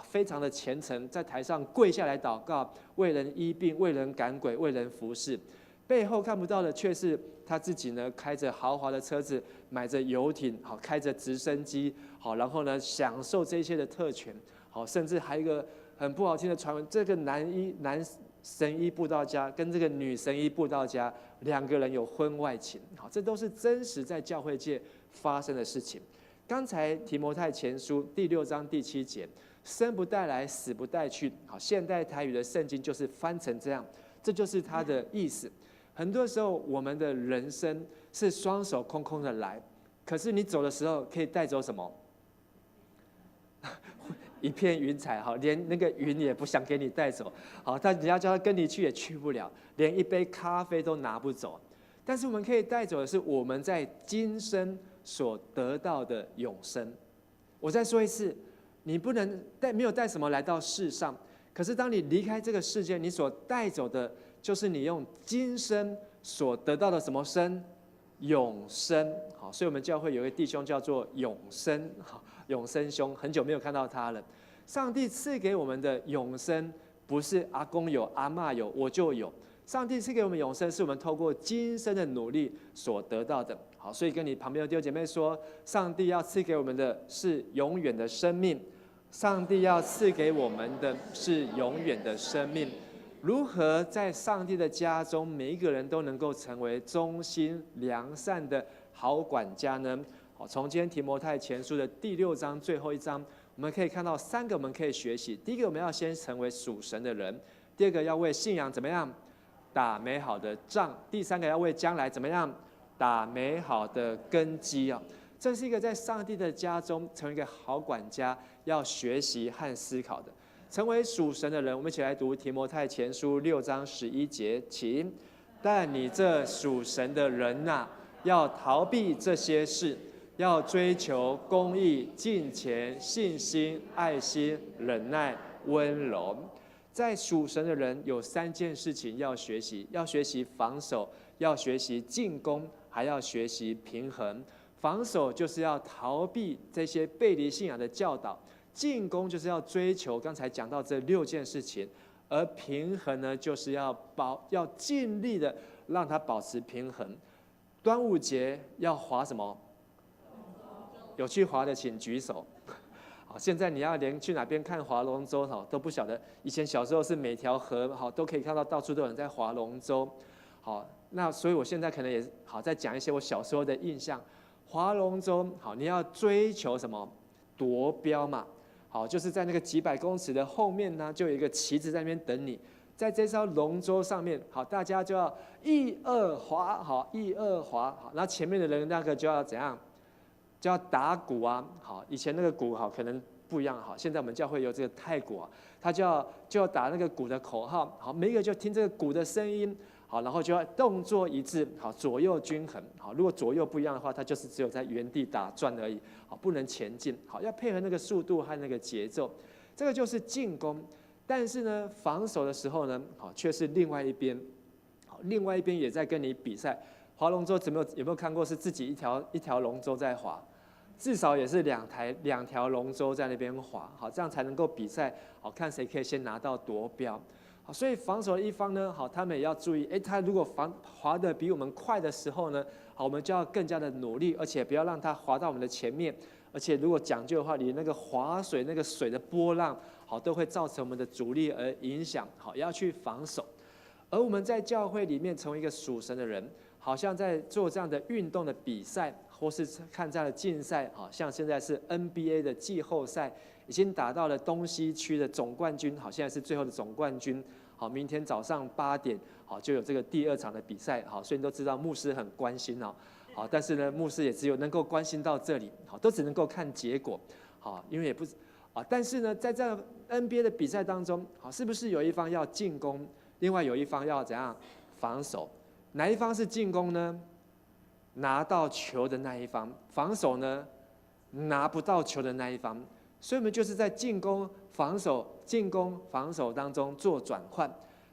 非常的虔诚，在台上跪下来祷告，为人医病，为人赶鬼，为人服侍。背后看不到的却是他自己呢，开着豪华的车子，买着游艇，好开着直升机，好然后呢享受这些的特权，好甚至还有一个很不好听的传闻，这个男神医布道家跟这个女神医布道家2个人有婚外情，好这都是真实在教会界发生的事情。刚才提摩太前书第6章第7节。生不带来，死不带去。好，现代台语的圣经就是翻成这样，这就是它的意思。很多时候，我们的人生是双手空空的来，可是你走的时候可以带走什么？一片云彩，好，连那个云也不想给你带走。好，但你要叫他跟你去也去不了，连一杯咖啡都拿不走。但是我们可以带走的是我们在今生所得到的永生。我再说一次。你不能没有带什么来到世上，可是当你离开这个世界，你所带走的就是你用今生所得到的什么生？永生。好，所以我们教会有一个弟兄叫做永生，好，永生兄，很久没有看到他了。上帝赐给我们的永生，不是阿公有、阿嬷有，我就有。上帝赐给我们永生，是我们透过今生的努力所得到的。好，所以跟你旁边的弟兄姐妹说，上帝要赐给我们的是永远的生命。上帝要赐给我们的是永远的生命。如何在上帝的家中，每一个人都能够成为忠心良善的好管家呢？好，从今天提摩太前书的第6章最后一章，我们可以看到3个我们可以学习。第一个，我们要先成为属神的人；第二个，要为信仰怎么样打美好的仗；第3个，要为将来怎么样打美好的根基啊！这是一个在上帝的家中成为一个好管家要学习和思考的。成为属神的人，我们一起来读提摩太前书6章11节，请。但你这属神的人呐，要逃避这些事，要追求公义、敬虔、信心、爱心、忍耐、温柔。在属神的人有3件事情要学习：要学习防守，要学习进攻，还要学习平衡。防守就是要逃避这些背离信仰的教导，进攻就是要追求刚才讲到这6件事情，而平衡呢，就是要尽力的让它保持平衡。端午节要划什么？有去划的请举手。好，现在你要连去哪边看划龙舟都不晓得。以前小时候是每条河都可以看到，到处都有人在划龙舟。好，那所以我现在可能也再讲一些我小时候的印象。划龙舟，你要追求什么？夺标嘛。好，就是在那个几百公尺的后面呢，就有一个旗子在那边等你。在这艘龙舟上面，大家就要1、2划，1、2划，然后前面的人那个就要怎样？就要打鼓啊，以前那个鼓可能不一样，现在我们教会有这个太鼓啊，他就要打那个鼓的口号，每一个就听这个鼓的声音，然后就要动作一致，左右均衡，如果左右不一样的话，它就是只有在原地打转而已，不能前进，要配合那个速度和那个节奏，这个就是进攻。但是呢，防守的时候呢，却是另外一边，另外一边也在跟你比赛。划龙舟有没有看过是自己一条龙舟在划？至少也是两条龙舟在那边划，这样才能够比赛，看谁可以先拿到夺标。所以防守的一方呢，他们也要注意，他如果划得比我们快的时候呢，我们就要更加的努力，而且不要让它划到我们的前面。而且如果讲究的话，你那个划水那个水的波浪，都会造成我们的阻力而影响，也要去防守。而我们在教会里面成为一个属神的人，好像在做这样的运动的比赛，或是看这样的竞赛，像现在是 NBA 的季后赛，已经打到了东西区的总冠军，现在是最后的总冠军。明天早上8点，就有这个第2场的比赛。所以你都知道牧师很关心但是呢，牧师也只有能够关心到这里，都只能够看结果，因为也不但是呢，在这 NBA 的比赛当中，是不是有一方要进攻，另外有一方要怎样防守？哪一方是进攻呢？拿到球的那一方。防守呢？拿不到球的那一方。所以我们就是在进攻、防守、进攻、防守当中做转换。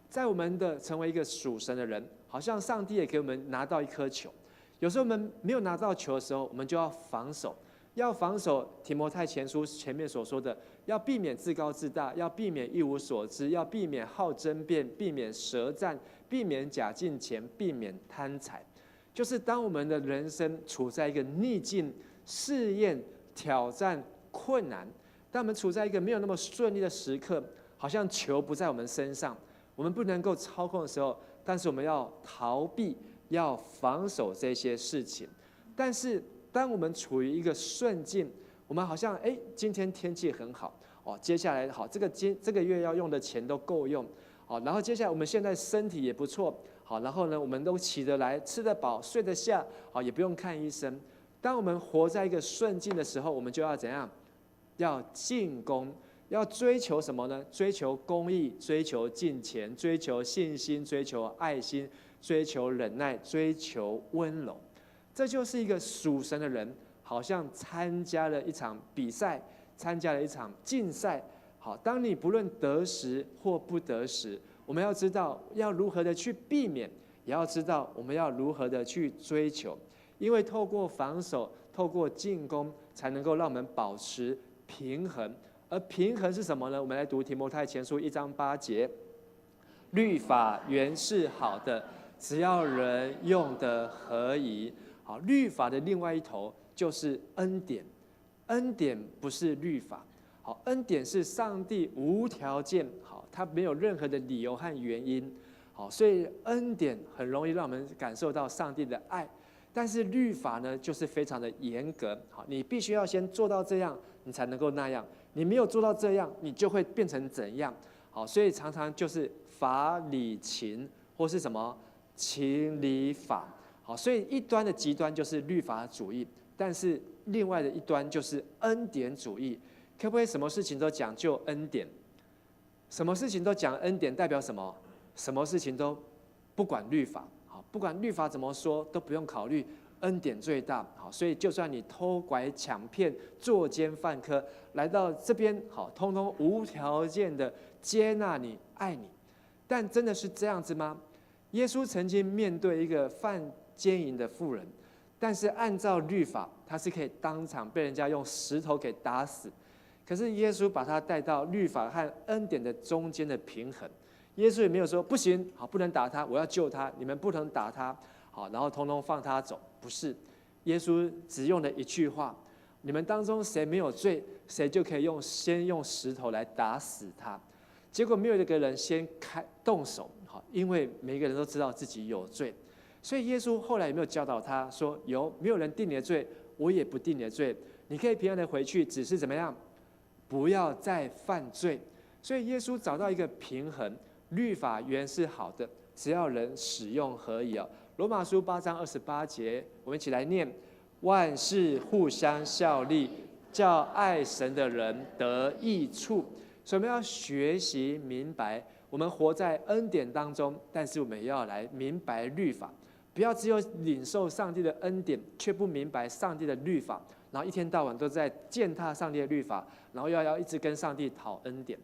在我们的成为一个属神的人，好像上帝也给我们拿到一颗球。有时候我们没有拿到球的时候，我们就要防守。要防守提摩太前书前面所说的，要避免自高自大，要避免一无所知，要避免好争辩，避免舌战，避免假敬虔，避免贪财。就是当我们的人生处在一个逆境、试验、挑战、困难，当我们处在一个没有那么顺利的时刻，好像球不在我们身上，我们不能够操控的时候，但是我们要逃避，要防守这些事情。但是当我们处于一个顺境，我们好像今天天气很好接下来这个月要用的钱都够用然后接下来我们现在身体也不错然后呢我们都起得来，吃得饱，睡得下也不用看医生。当我们活在一个顺境的时候，我们就要怎样？要进攻，要追求什么呢？追求公义，追求敬虔，追求信心，追求爱心，追求忍耐，追求温柔。这就是一个属神的人，好像参加了一场比赛，参加了一场竞赛。当你不论得时或不得时，我们要知道要如何的去避免，也要知道我们要如何的去追求。因为透过防守，透过进攻，才能够让我们保持平衡。而平衡是什么呢？我们来读提摩太前书1章8节：律法原是好的，只要人用得合宜。律法的另外一头就是恩典，恩典不是律法。恩典是上帝无条件，他没有任何的理由和原因，所以恩典很容易让我们感受到上帝的爱。但是律法呢，就是非常的严格，你必须要先做到这样，你才能够那样，你没有做到这样，你就会变成怎样。所以常常就是法理情，或是什么情理法。所以一端的极端就是律法主义，但是另外的一端就是恩典主义。可不可以什么事情都讲究恩典？什么事情都讲恩典代表什么？什么事情都不管律法，不管律法怎么说都不用考虑，恩典最大。好，所以就算你偷拐抢骗、作奸犯科，来到这边，好，通通无条件的接纳你、爱你。但真的是这样子吗？耶稣曾经面对一个犯奸淫的妇人，但是按照律法，他是可以当场被人家用石头给打死。可是耶稣把他带到律法和恩典的中间的平衡。耶稣也没有说不行，好，不能打他，我要救他，你们不能打他，好，然后通通放他走。不是，耶稣只用了一句话：你们当中谁没有罪，谁就可以先用石头来打死他。结果没有一个人先动手，好，因为每个人都知道自己有罪。所以耶稣后来有没有教导他说：没有人定你的罪，我也不定你的罪，你可以平安的回去，只是怎么样，不要再犯罪。所以耶稣找到一个平衡，律法原是好的，只要人使用合宜。罗马书8章28节，我们一起来念：万事互相效力，叫爱神的人得益处。所以我们要学习明白，我们活在恩典当中，但是我们也要来明白律法，不要只有领受上帝的恩典，却不明白上帝的律法，然后一天到晚都在践踏上帝的律法，然后要一直跟上帝讨恩典。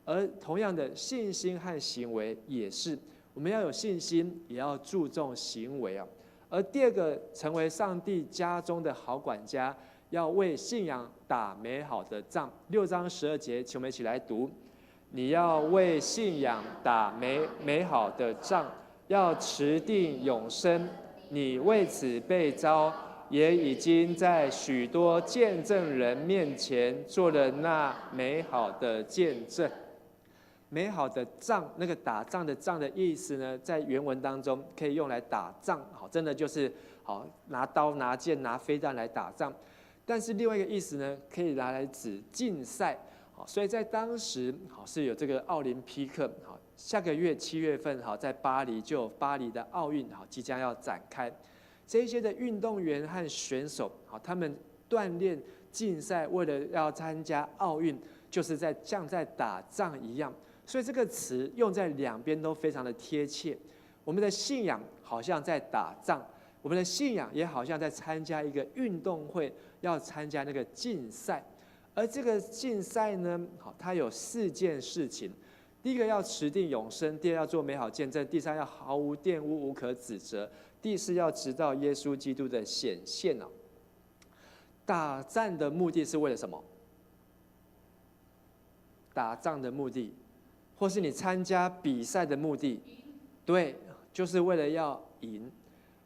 而同样的，信心和行为也是，我们要有信心，也要注重行为。而第二个，成为上帝家中的好管家，要为信仰打美好的仗。6章12节，请我们一起来读：你要为信仰打美好的仗，要持定永生。你为此被召，也已经在许多见证人面前做了那美好的见证。美好的仗，那个打仗的仗的意思呢，在原文当中可以用来打仗，好，真的就是好拿刀、拿剑、拿飞弹来打仗。但是另外一个意思呢，可以拿来指竞赛，好，所以在当时好是有这个奥林匹克，好，下个月7月份好在巴黎就有巴黎的奥运好即将要展开，这一些的运动员和选手好，他们锻炼竞赛，为了要参加奥运，就是像在打仗一样。所以这个词用在两边都非常的贴切。我们的信仰好像在打仗，我们的信仰也好像在参加一个运动会，要参加那个竞赛。而这个竞赛呢，好，它有4件事情：第一个要持定永生，第二要做美好见证，第三要毫无玷污、无可指责，第四要直到耶稣基督的显现。打仗的目的是为了什么？打仗的目的，或是你参加比赛的目的，对，就是为了要赢。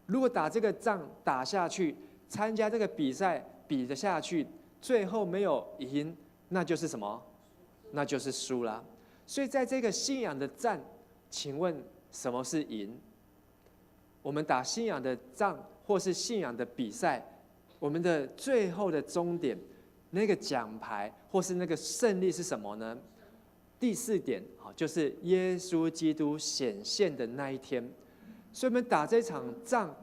如果打这个仗打下去，参加这个比赛比得下去，最后没有赢，那就是什么？那就是输了。所以在这个信仰的战，请问什么是赢？我们打信仰的仗或是信仰的比赛，我们的最后的终点，那个奖牌或是那个胜利是什么呢？第4点，就是耶稣基督显现的那一天。所以我们打这场仗，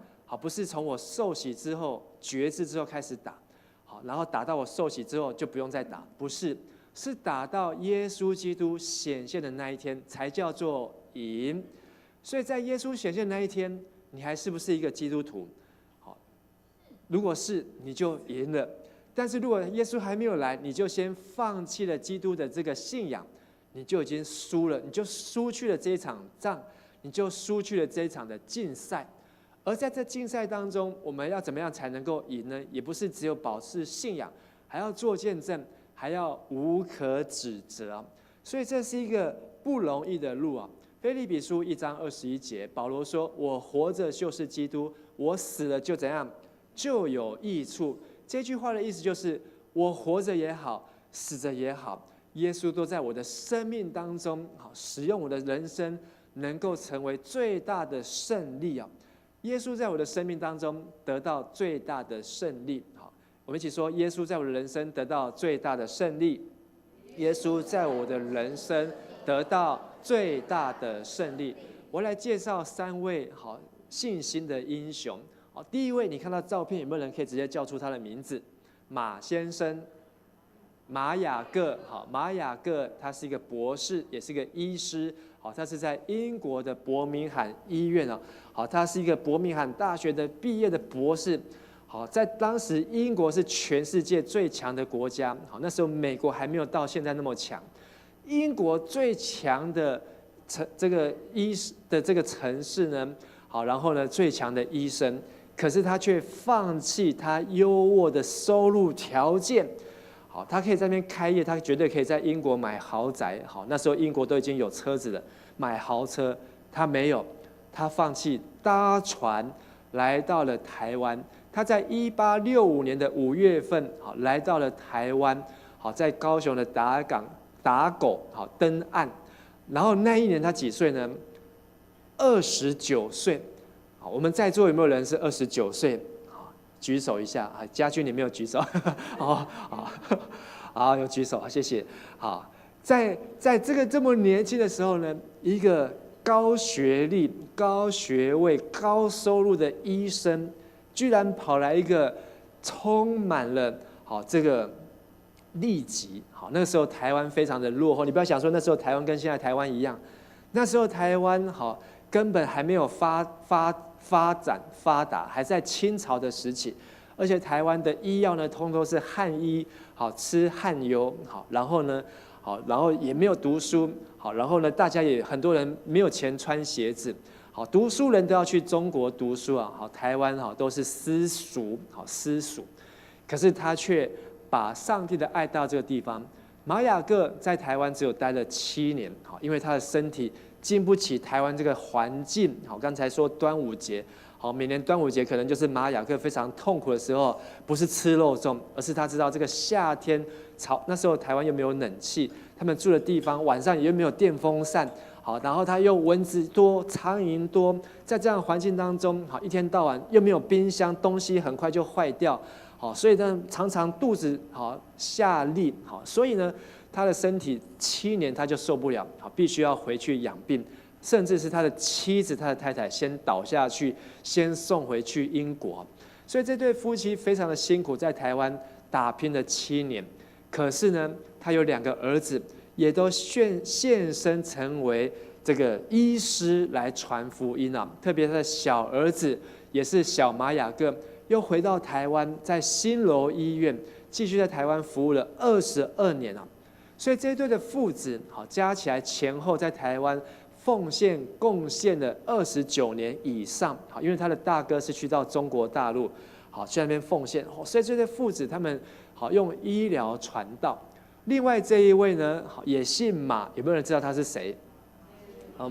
不是从我受洗之后、决志之后开始打，然后打到我受洗之后就不用再打，不是，是打到耶稣基督显现的那一天才叫做赢。所以在耶稣显现的那一天，你还是不是一个基督徒？如果是，你就赢了。但是如果耶稣还没有来，你就先放弃了基督的这个信仰，你就已经输了，你就输去了这一场仗，你就输去了这一场的竞赛。而在这竞赛当中，我们要怎么样才能够赢呢？也不是只有保持信仰，还要做见证，还要无可指责。所以这是一个不容易的路。腓立比书1章21节，保罗说：我活着就是基督，我死了就怎样？就有益处。这句话的意思就是，我活着也好，死着也好，耶稣都在我的生命当中，使用我的人生，能够成为最大的胜利。耶稣在我的生命当中得到最大的胜利。好，我们一起说：耶稣在我的人生得到最大的胜利。耶稣在我的人生得到最大的胜利。我来介绍3位好信心的英雄。好，第一位，你看到照片，有没有人可以直接叫出他的名字？马先生，马雅各。好，马雅各他是一个博士，也是一个医师，好，他是在英国的伯明翰医院啊，好，他是一个伯明翰大学的毕业的博士。好，在当时英国是全世界最强的国家，好，那时候美国还没有到现在那么强。英国最强的这个城市呢，好，然后呢最强的医生，可是他却放弃他优渥的收入条件。好，他可以在那边开业，他绝对可以在英国买豪宅。好，那时候英国都已经有车子了，买豪车，他没有，他放弃搭船来到了台湾。他在1865年的5月份，好，来到了台湾，好，在高雄的打狗，好，登岸。然后那一年他几岁呢？29岁。好，我们在座有没有人是29岁？好，举手一下。啊，家军你没有举手。好，有举手，谢谢。好，在这个这么年轻的时候呢，一个高学历、高学位、高收入的医生。居然跑来一个充满了好这个痢疾，好，那个时候台湾非常的落后。你不要想说那时候台湾跟现在台湾一样，那时候台湾好根本还没有发展发达，还在清朝的时期，而且台湾的医药呢，通通是汉医，好，吃汉油，好，然后呢，好，然后也没有读书，好，然后呢，大家也很多人没有钱穿鞋子。好，读书人都要去中国读书啊！好，台湾好都是私塾，好私塾，可是他却把上帝的爱到这个地方。马雅各在台湾只有待了7年，好，因为他的身体经不起台湾这个环境。好，刚才说端午节，好，每年端午节可能就是马雅各非常痛苦的时候，不是吃肉粽，而是他知道这个夏天那时候台湾又没有冷气，他们住的地方晚上也没有电风扇。好，然后他又蚊子多、苍蝇多，在这样的环境当中，好，一天到晚又没有冰箱，东西很快就坏掉，好，所以呢，常常肚子好下痢，好，所以呢，他的身体7年他就受不了，好，必须要回去养病，甚至是他的妻子、他的太太先倒下去，先送回去英国，所以这对夫妻非常的辛苦，在台湾打拼了7年，可是呢，他有2个儿子。也都现身成为这个医师来传福音啊！特别他的小儿子也是小马雅各，又回到台湾，在新楼医院继续在台湾服务了22年啊！所以这一对的父子，好，加起来前后在台湾奉献贡献了29年以上，好，因为他的大哥是去到中国大陆，好，去那边奉献，所以这对父子他们好用医疗传道。另外这一位呢，也姓马，有没有人知道他是谁？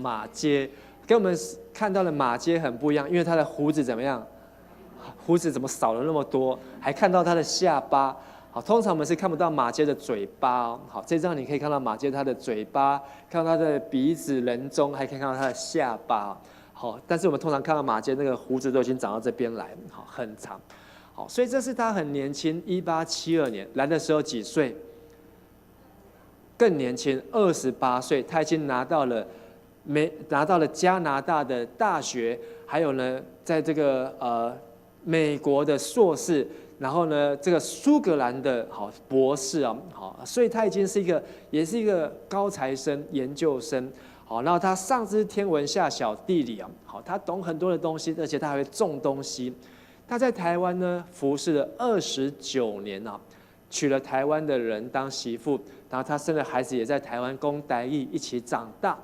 马偕，跟我们看到的马偕很不一样，因为他的胡子怎么样？胡子怎么少了那么多？还看到他的下巴。好，通常我们是看不到马偕的嘴巴哦。好，这张你可以看到马偕他的嘴巴，看到他的鼻子、人中，还可以看到他的下巴。好，但是我们通常看到马偕那个胡子都已经长到这边来，好，很长。好，所以这是他很年轻，1872年来的时候几岁？更年轻，28岁，他已经拿到了加拿大的大学，还有呢，在这个美国的硕士，然后呢，这个苏格兰的好博士啊，好，所以他已经也是一个高材生、研究生，好，然后他上知天文，下晓地理啊，好，他懂很多的东西，而且他还会种东西。他在台湾呢服侍了29年啊。娶了台湾的人当媳妇，然后他生的孩子也在台湾供台义一起长大。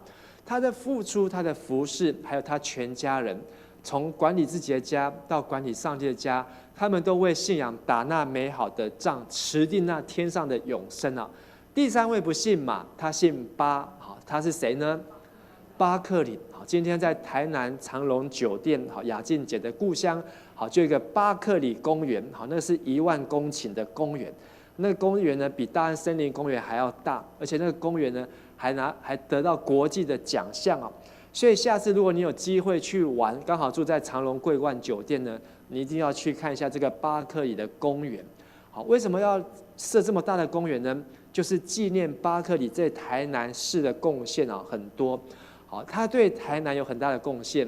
他的付出，他的服侍，还有他全家人，从管理自己的家到管理上帝的家，他们都为信仰打那美好的仗，持定那天上的永生啊。第3位不姓马，他姓巴，好，他是谁呢？巴克里，好，今天在台南长隆酒店，好，雅静姐的故乡，好，就有一个巴克里公园，好，那是1万公顷的公园。那个公园呢，比大安森林公园还要大，而且那个公园呢，还得到国际的奖项啊。所以下次如果你有机会去玩，刚好住在长隆桂冠酒店呢，你一定要去看一下这个巴克里的公园。好，为什么要设这么大的公园呢？就是纪念巴克里在台南市的贡献啊，很多。好，他对台南有很大的贡献，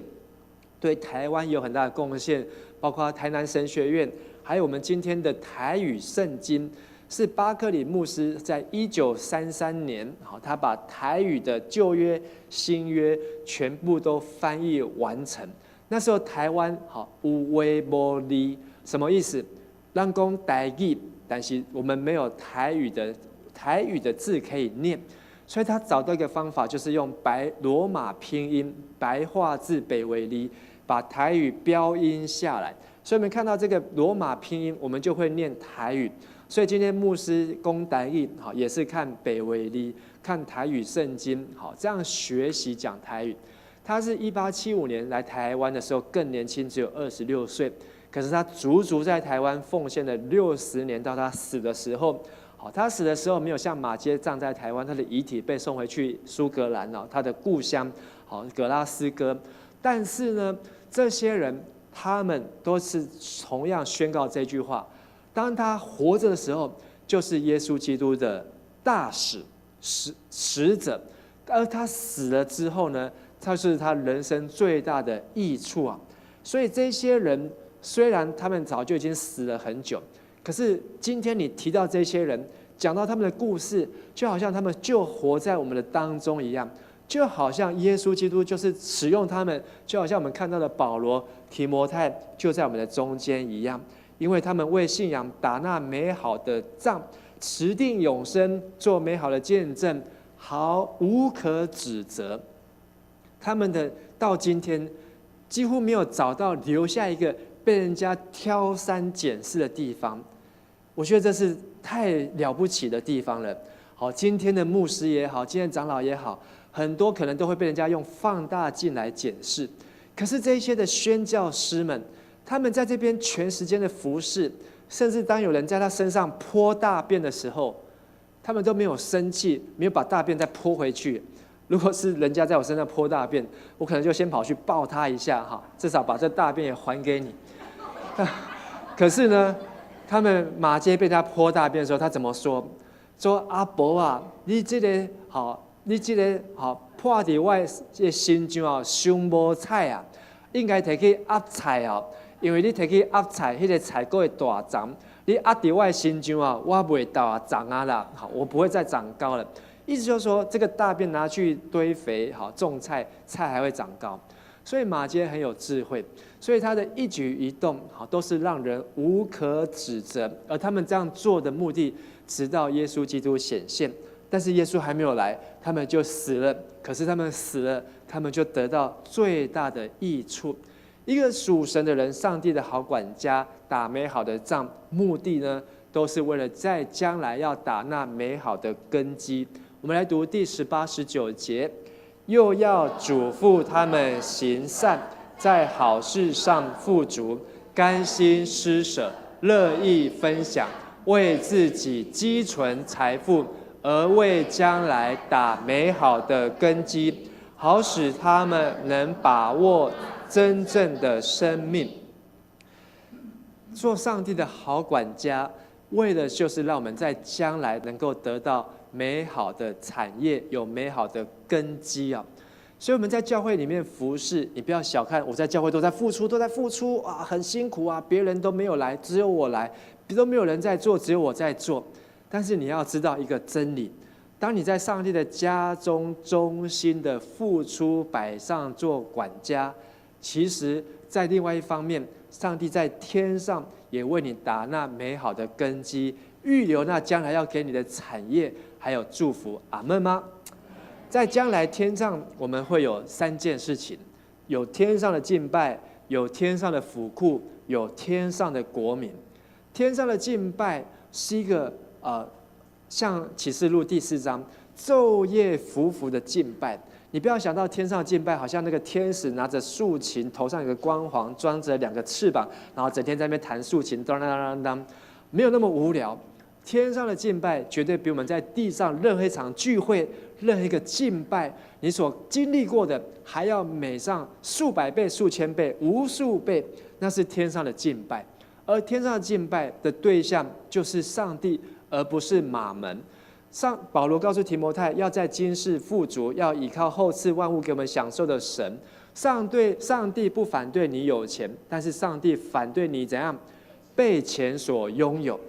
对台湾有很大的贡献，包括台南神学院，还有我们今天的台语圣经。是巴克里牧师在1933年，好，他把台语的旧约、新约全部都翻译完成。那时候台湾好有话无字，什么意思？咱讲台语，但是我们没有台语的字可以念，所以他找到一个方法，就是用罗马拼音白话字北为哩，把台语标音下来。所以我们看到这个罗马拼音，我们就会念台语。所以今天牧师讲台语，好，也是看北为哩，看台语圣经，好，这样学习讲台语。他是1875年来台湾的时候更年轻，只有26岁。可是他足足在台湾奉献了60年，到他死的时候。好，他死的时候没有像马偕葬在台湾，他的遗体被送回去苏格兰哦，他的故乡，好，格拉斯哥。但是呢，这些人他们都是同样宣告这句话：当他活着的时候，就是耶稣基督的大使者；而他死了之后呢，他是他人生最大的益处啊。所以这些人虽然他们早就已经死了很久，可是今天你提到这些人，讲到他们的故事，就好像他们就活在我们的当中一样，就好像耶稣基督就是使用他们，就好像我们看到的保罗、提摩太就在我们的中间一样，因为他们为信仰打那美好的仗，持定永生，做美好的见证，无可指责。他们的到今天几乎没有找到留下一个被人家挑三拣四的地方，我觉得这是太了不起的地方了。好，今天的牧师也好，今天的长老也好，很多可能都会被人家用放大镜来检视。可是这些的宣教师们，他们在这边全时间的服侍，甚至当有人在他身上泼大便的时候，他们都没有生气，没有把大便再泼回去。如果是人家在我身上泼大便，我可能就先跑去抱他一下哈，至少把这大便也还给你。可是呢，他们马偕被他泼大便的时候，他怎么说？说阿伯啊，你这个破伫我的心上啊，伤无彩啊，应该摕去压菜哦，因为你摕去压菜，迄个菜阁会大长。你压伫我的心上啊，我不会大长啊啦，好，我不会再长高了。意思就是说，这个大便拿去堆肥，好种菜，菜还会长高。所以马偕很有智慧，所以他的一举一动，好都是让人无可指责。而他们这样做的目的，直到耶稣基督显现。但是耶稣还没有来，他们就死了。可是他们死了，他们就得到最大的益处。一个属神的人，上帝的好管家，打美好的仗，目的呢，都是为了在将来要打那美好的根基。我们来读第18、19节，又要嘱咐他们行善，在好事上富足，甘心施舍，乐意分享，为自己积存财富，而为将来打美好的根基，好使他们能把握真正的生命。做上帝的好管家，为的就是让我们在将来能够得到美好的产业，有美好的根基啊！所以我们在教会里面服侍，你不要小看我在教会都在付出啊，很辛苦啊，别人都没有来，只有我来，都没有人在做，只有我在做。但是你要知道一个真理，当你在上帝的家中忠心的付出摆上做管家，其实在另外一方面，上帝在天上也为你打那美好的根基，预留那将来要给你的产业还有祝福。阿们吗？在将来天上，我们会有3件事情：有天上的敬拜，有天上的府库，有天上的国民。天上的敬拜是一个像启示录第4章昼夜匍匐的敬拜。你不要想到天上的敬拜好像那个天使拿着竖琴，头上有个光环，装着2个翅膀，然后整天在那边弹竖琴，当当当当，没有那么无聊。天上的敬拜绝对比我们在地上任何一场聚会、任何一个敬拜，你所经历过的还要美上数百倍、数千倍、无数倍。那是天上的敬拜，而天上的敬拜的对象就是上帝，而不是马门。保罗告诉提摩太，要在今世富足，要依靠后赐万物给我们享受的神。上帝不反对你有钱，但是上帝反对你怎样被钱所拥有。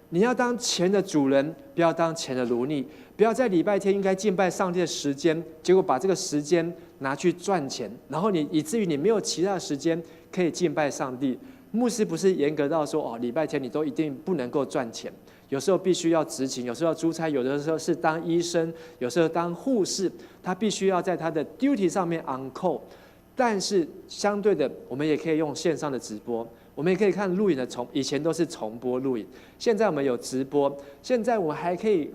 你要当钱的主人，不要当钱的奴隶。不要在礼拜天应该敬拜上帝的时间，结果把这个时间拿去赚钱，然后以至于你没有其他的时间可以敬拜上帝。牧师不是严格到说礼拜天你都一定不能够赚钱，有时候必须要执勤，有时候要出差，有的时候是当医生，有时候当护士，他必须要在他的 duty 上面 on call。但是相对的，我们也可以用线上的直播，我们也可以看录影的以前都是重播录影，现在我们有直播，现在我们还可以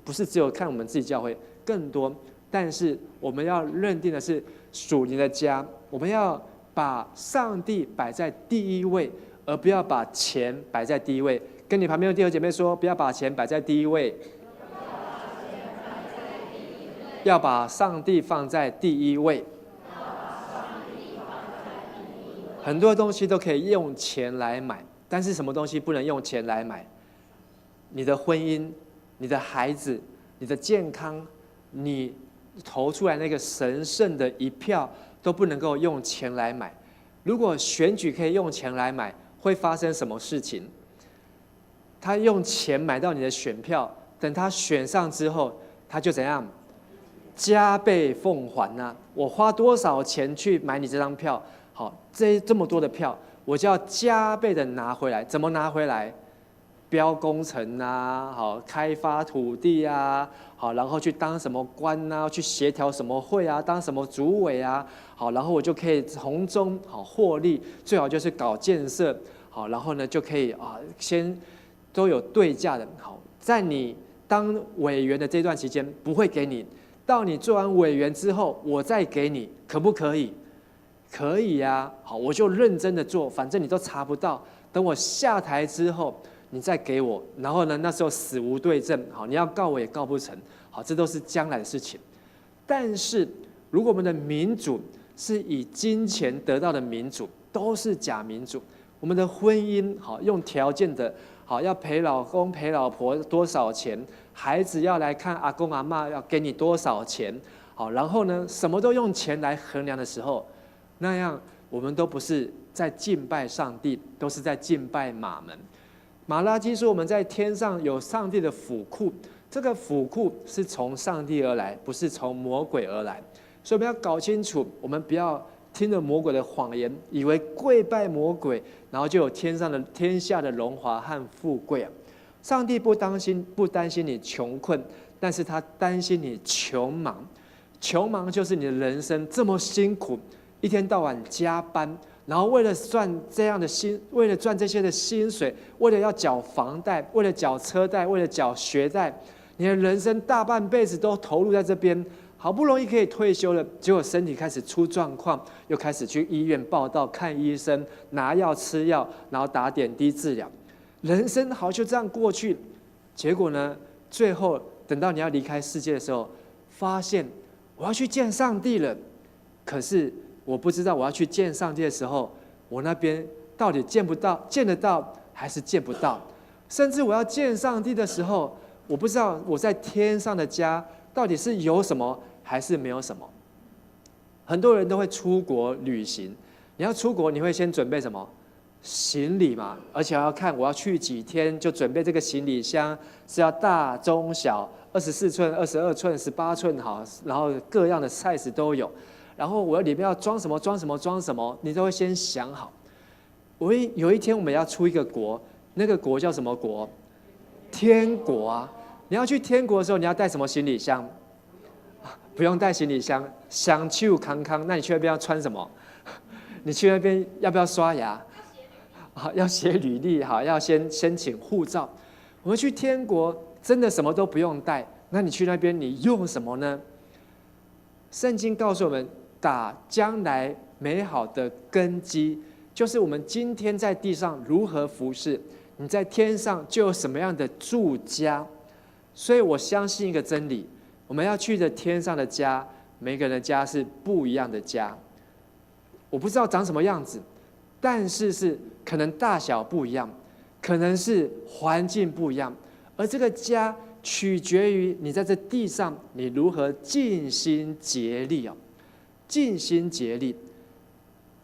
不是只有看我们自己教会，更多。但是我们要认定的是属灵的家，我们要把上帝摆在第一位，而不要把钱摆在第一位。跟你旁边的弟兄姐妹说，不要把钱摆在第一位，要把上帝放在第一位。很多东西都可以用钱来买，但是什么东西不能用钱来买？你的婚姻、你的孩子、你的健康，你投出来那个神圣的一票都不能够用钱来买。如果选举可以用钱来买，会发生什么事情？他用钱买到你的选票，等他选上之后，他就怎样？加倍奉还啊！我花多少钱去买你这张票？好，这么多的票，我就要加倍的拿回来。怎么拿回来？标工程啊，好，开发土地啊，好，然后去当什么官啊，去协调什么会啊，当什么主委啊，好，然后我就可以从中获利。最好就是搞建设，好，然后呢就可以先都有对价的。好，在你当委员的这段期间不会给你，到你做完委员之后我再给你，可不可以？可以呀，好，我就认真的做，反正你都查不到。等我下台之后，你再给我，然后呢，那时候死无对证，好，你要告我也告不成，好，这都是将来的事情。但是如果我们的民主是以金钱得到的民主，都是假民主。我们的婚姻，好，用条件的，好，要陪老公陪老婆多少钱，孩子要来看阿公阿嬷要给你多少钱，好，然后呢，什么都用钱来衡量的时候，那样我们都不是在敬拜上帝，都是在敬拜马门。马拉基说我们在天上有上帝的府库，这个府库是从上帝而来，不是从魔鬼而来。所以我们要搞清楚，我们不要听了魔鬼的谎言，以为跪拜魔鬼，然后就有天下的荣华和富贵啊！上帝不担心你穷困，但是他担心你穷忙。穷忙就是你的人生这么辛苦，一天到晚加班，然后为了赚这些的薪水，为了要缴房贷，为了缴车贷，为了缴学贷，你的人生大半辈子都投入在这边，好不容易可以退休了，结果身体开始出状况，又开始去医院报到看医生，拿药吃药，然后打点滴治疗，人生好就这样过去。结果呢，最后等到你要离开世界的时候，发现我要去见上帝了，可是我不知道我要去见上帝的时候，我那边到底见得到还是见不到？甚至我要见上帝的时候，我不知道我在天上的家到底是有什么还是没有什么。很多人都会出国旅行，你要出国，你会先准备什么？行李嘛，而且要看我要去几天，就准备这个行李箱是要大中小，24寸、22寸、18寸，好，然后各样的 size 都有。然后我里面要装什么，你都会先想好。有一天我们要出一个国，那个国叫什么国？天国啊！你要去天国的时候，你要带什么行李箱？不用带行李箱，香手康康。那你去那边要穿什么？你去那边要不要刷牙？要写履历，好，要先申请护照。我们去天国真的什么都不用带，那你去那边你用什么呢？圣经告诉我们，打将来美好的根基，就是我们今天在地上如何服侍，你在天上就有什么样的住家。所以我相信一个真理，我们要去的天上的家，每个人的家是不一样的家。我不知道长什么样子，但是可能大小不一样，可能是环境不一样，而这个家取决于你在这地上你如何尽心竭力哦，尽心竭力。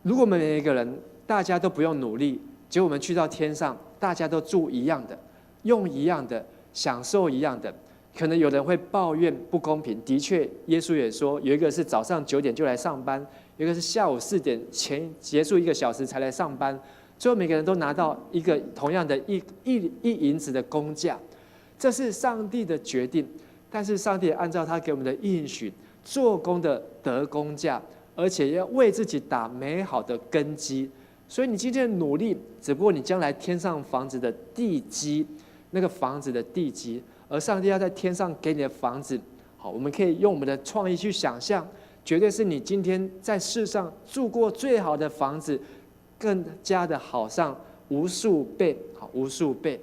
如果我们每一个人大家都不用努力，结果我们去到天上，大家都住一样的，用一样的，享受一样的。可能有人会抱怨不公平，的确，耶稣也说，有一个是早上9点就来上班，有一个是下午4点前结束1个小时才来上班，最后每个人都拿到一个同样的一银子的工价，这是上帝的决定。但是上帝也按照他给我们的应许，做工的得工价，而且要为自己打美好的根基。所以你今天的努力，只不过你将来天上房子的地基，那个房子的地基。而上帝要在天上给你的房子，好，我们可以用我们的创意去想象，绝对是你今天在世上住过最好的房子，更加的好上无数倍，好，无数倍。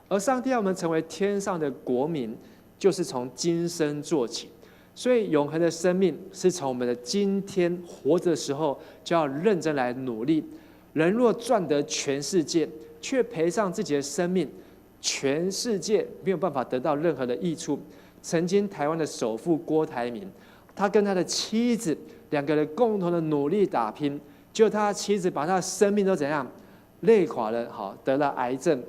而上帝要我们成为天上的国民，就是从今生做起。所以永恒的生命是从我们的今天活着的时候就要认真来努力。人若赚得全世界，却赔上自己的生命，全世界没有办法得到任何的益处。曾经台湾的首富郭台铭，他跟他的妻子2个人共同的努力打拼，结果他的妻子把他的生命都怎样累垮了，好，得了癌症，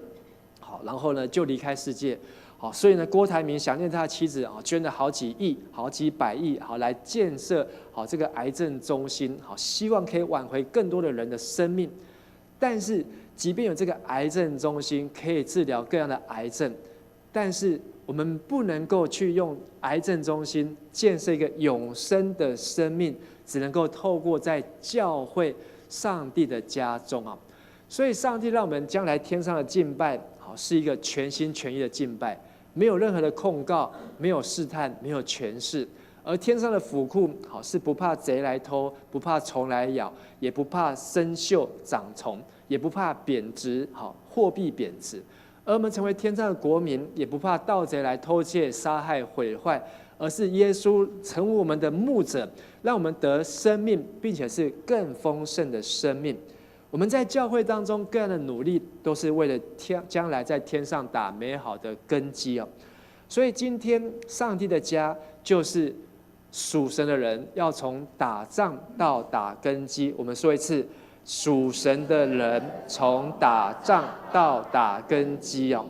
好，然后呢就离开世界，好，所以呢郭台铭想念他的妻子，捐了好几亿、好几百亿，好来建设好这个癌症中心，好，希望可以挽回更多的人的生命。但是即便有这个癌症中心可以治疗各样的癌症，但是我们不能够去用癌症中心建设一个永生的生命，只能够透过在教会上帝的家中啊。所以上帝让我们将来天上的敬拜，好，是一个全心全意的敬拜，没有任何的控告，没有试探，没有权势。而天上的府库，好，是不怕贼来偷，不怕虫来咬，也不怕生锈长虫，也不怕贬值，好，货币贬值。而我们成为天上的国民，也不怕盗贼来偷窃、杀害、毁坏，而是耶稣成为我们的牧者，让我们得生命，并且是更丰盛的生命。我们在教会当中各样的努力，都是为了将来在天上打美好的根基哦。所以今天上帝的家就是属神的人要从打仗到打根基。我们说一次，属神的人从打仗到打根基哦。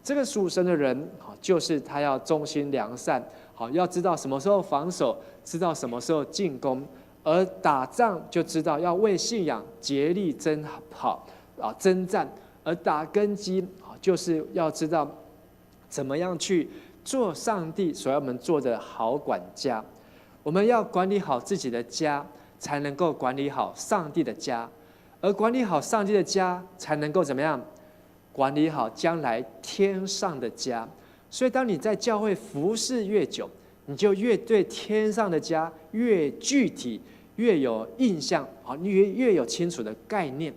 这个属神的人，就是他要忠心良善，好，要知道什么时候防守，知道什么时候进攻。而打仗就知道要为信仰竭力征讨啊，征战。而打根基就是要知道怎么样去做上帝所要我们做的好管家。我们要管理好自己的家，才能够管理好上帝的家。而管理好上帝的家，才能够怎么样管理好将来天上的家。所以当你在教会服侍越久，你就越对天上的家越具体，越有印象，越有清楚的概念。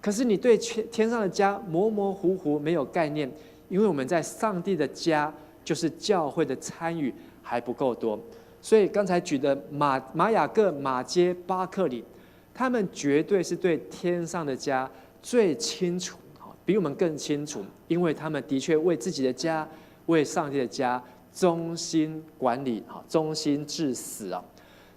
可是你对天上的家模模糊糊没有概念，因为我们在上帝的家，就是教会的参与还不够多。所以刚才举的马雅各、马街、巴克里，他们绝对是对天上的家最清楚，比我们更清楚，因为他们的确为自己的家、为上帝的家忠心管理，忠心至死啊！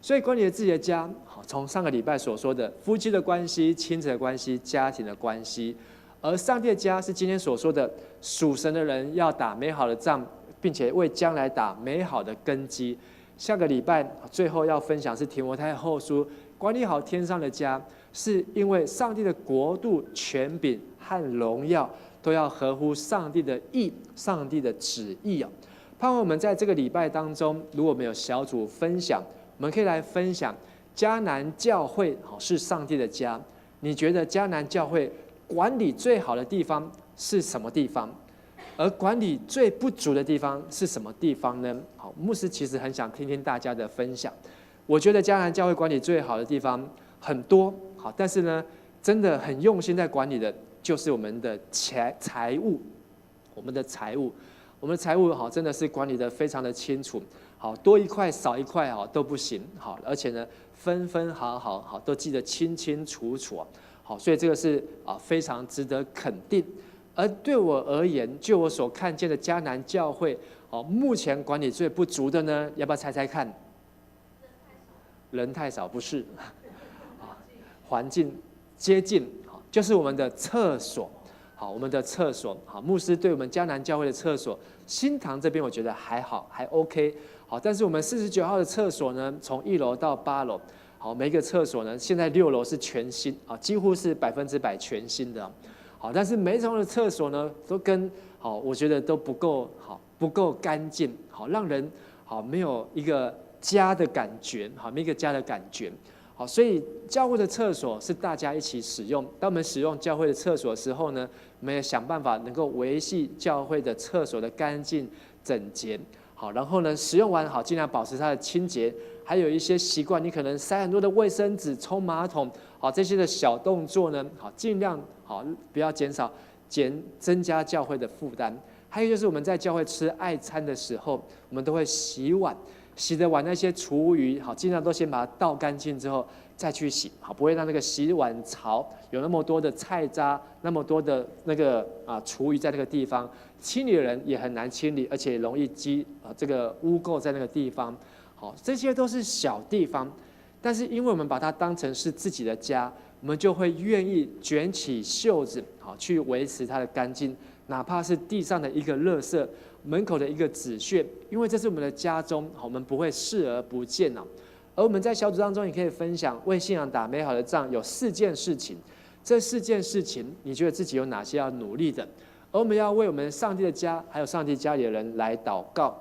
所以管理自己的家，从上个礼拜所说的夫妻的关系、亲子的关系、家庭的关系，而上帝的家是今天所说的属神的人要打美好的仗，并且为将来打美好的根基。下个礼拜最后要分享是提摩太后书，管理好天上的家，是因为上帝的国度、权柄和荣耀都要合乎上帝的意、上帝的旨意啊！盼望我们在这个礼拜当中，如果我们有小组分享，我们可以来分享迦南教会是上帝的家。你觉得迦南教会管理最好的地方是什么地方？而管理最不足的地方是什么地方呢？好，牧师其实很想听听大家的分享。我觉得迦南教会管理最好的地方很多，好，但是呢，真的很用心在管理的，就是我们的财务，我们的财务好，真的是管理的非常的清楚，好，多一块少一块都不行，好，而且呢，分分好都记得清清楚楚，好，所以这个是非常值得肯定。而对我而言，就我所看见的迦南教会，目前管理最不足的呢，要不要猜猜看？人太少，不是，环境接近，就是我们的厕所。好，我们的厕所，好，牧师对我们迦南教会的厕所，新堂这边我觉得还好，还 OK。好，但是我们49号的厕所呢，从1楼到8楼，好，每一个厕所呢，现在6楼是全新，啊，几乎是100%全新的。好，但是每一种的厕所呢，都跟好，我觉得都不够好，不够干净，好，让人好没有一个家的感觉，好，没有一个家的感觉。好，所以教会的厕所是大家一起使用。当我们使用教会的厕所的时候呢，我们也想办法能够维系教会的厕所的干净整洁。好，然后呢，使用完好，尽量保持它的清洁。还有一些习惯，你可能塞很多的卫生纸、冲马桶，好，这些的小动作呢，好，尽量好不要减少，增加教会的负担。还有就是我们在教会吃爱餐的时候，我们都会洗碗。洗的碗那些厨余，好，尽量都先把它倒干净之后再去洗，好，不会让那个洗碗槽有那么多的菜渣，那么多的那个厨余在那个地方，清理的人也很难清理，而且容易这个污垢在那个地方，好，这些都是小地方，但是因为我们把它当成是自己的家，我们就会愿意卷起袖子，好，去维持它的干净，哪怕是地上的一个垃圾。门口的一个纸屑，因为这是我们的家中，我们不会视而不见。而我们在小组当中也可以分享，为信仰打美好的仗有4件事情。这4件事情，你觉得自己有哪些要努力的？而我们要为我们上帝的家，还有上帝家里的人来祷告。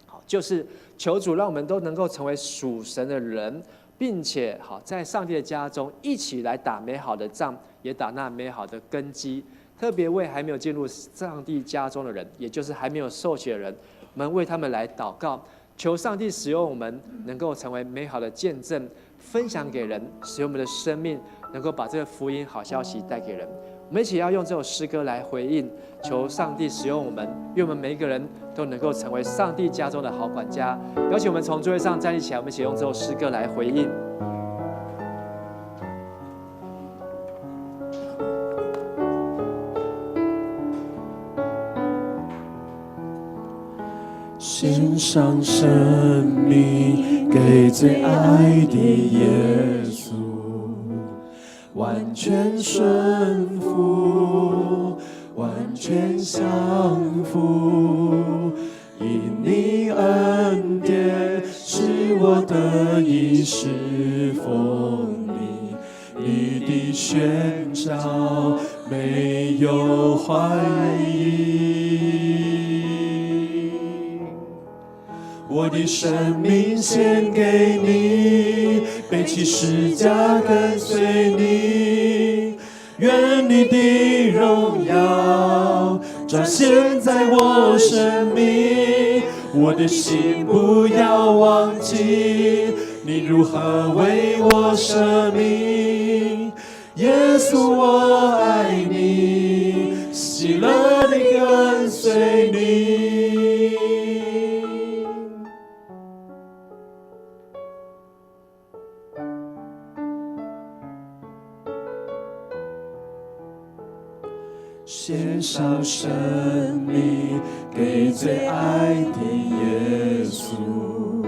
好，就是求主让我们都能够成为属神的人，并且好在上帝的家中一起来打美好的仗，也打那美好的根基。特别为还没有进入上帝家中的人，也就是还没有受洗的人，我们为他们来祷告，求上帝使用我们，能够成为美好的见证，分享给人，使用我们的生命能够把这个福音好消息带给人。我们一起要用这首诗歌来回应，求上帝使用我们，愿我们每一个人都能够成为上帝家中的好管家。邀请我们从座位上站立起来，我们一起用这首诗歌来回应。献上生命给最爱的耶稣，完全顺服，完全降服，因你恩典使我得以侍奉你的宣召没有怀疑。我的生命献给你，背起十架跟随你，愿你的荣耀彰显在我生命。我的心不要忘记，你如何为我舍命。耶稣我爱你，喜乐地跟随你。献上生命给最爱的耶稣，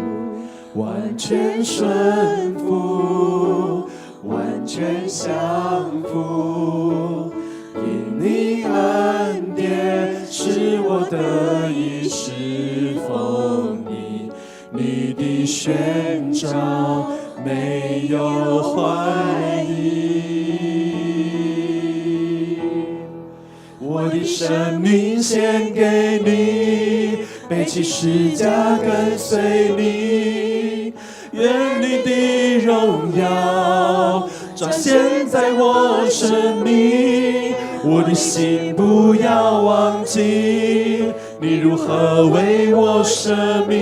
完全顺服，完全降服，因你恩典使我得以侍奉你，你的宣召没有怀疑。我的生命献给你，背起十架跟随你，愿你的荣耀彰显在我生命。我的心不要忘记，你如何为我舍命。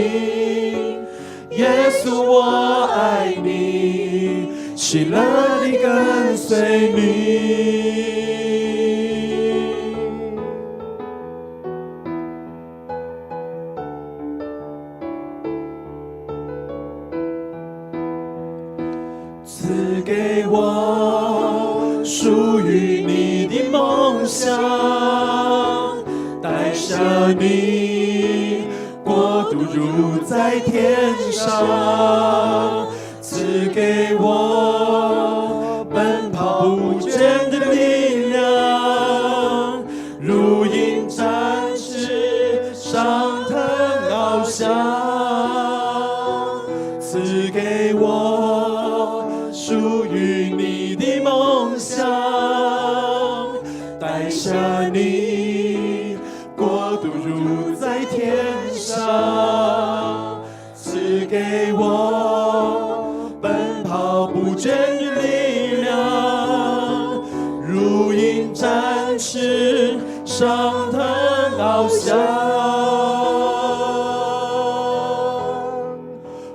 耶稣我爱你，喜乐地跟随你。赐给我属于你的梦想，带上你国度如在天上。赐给我奔跑不倦的力量，赐给我奔跑不倦的力量，如鹰展翅上腾翱翔。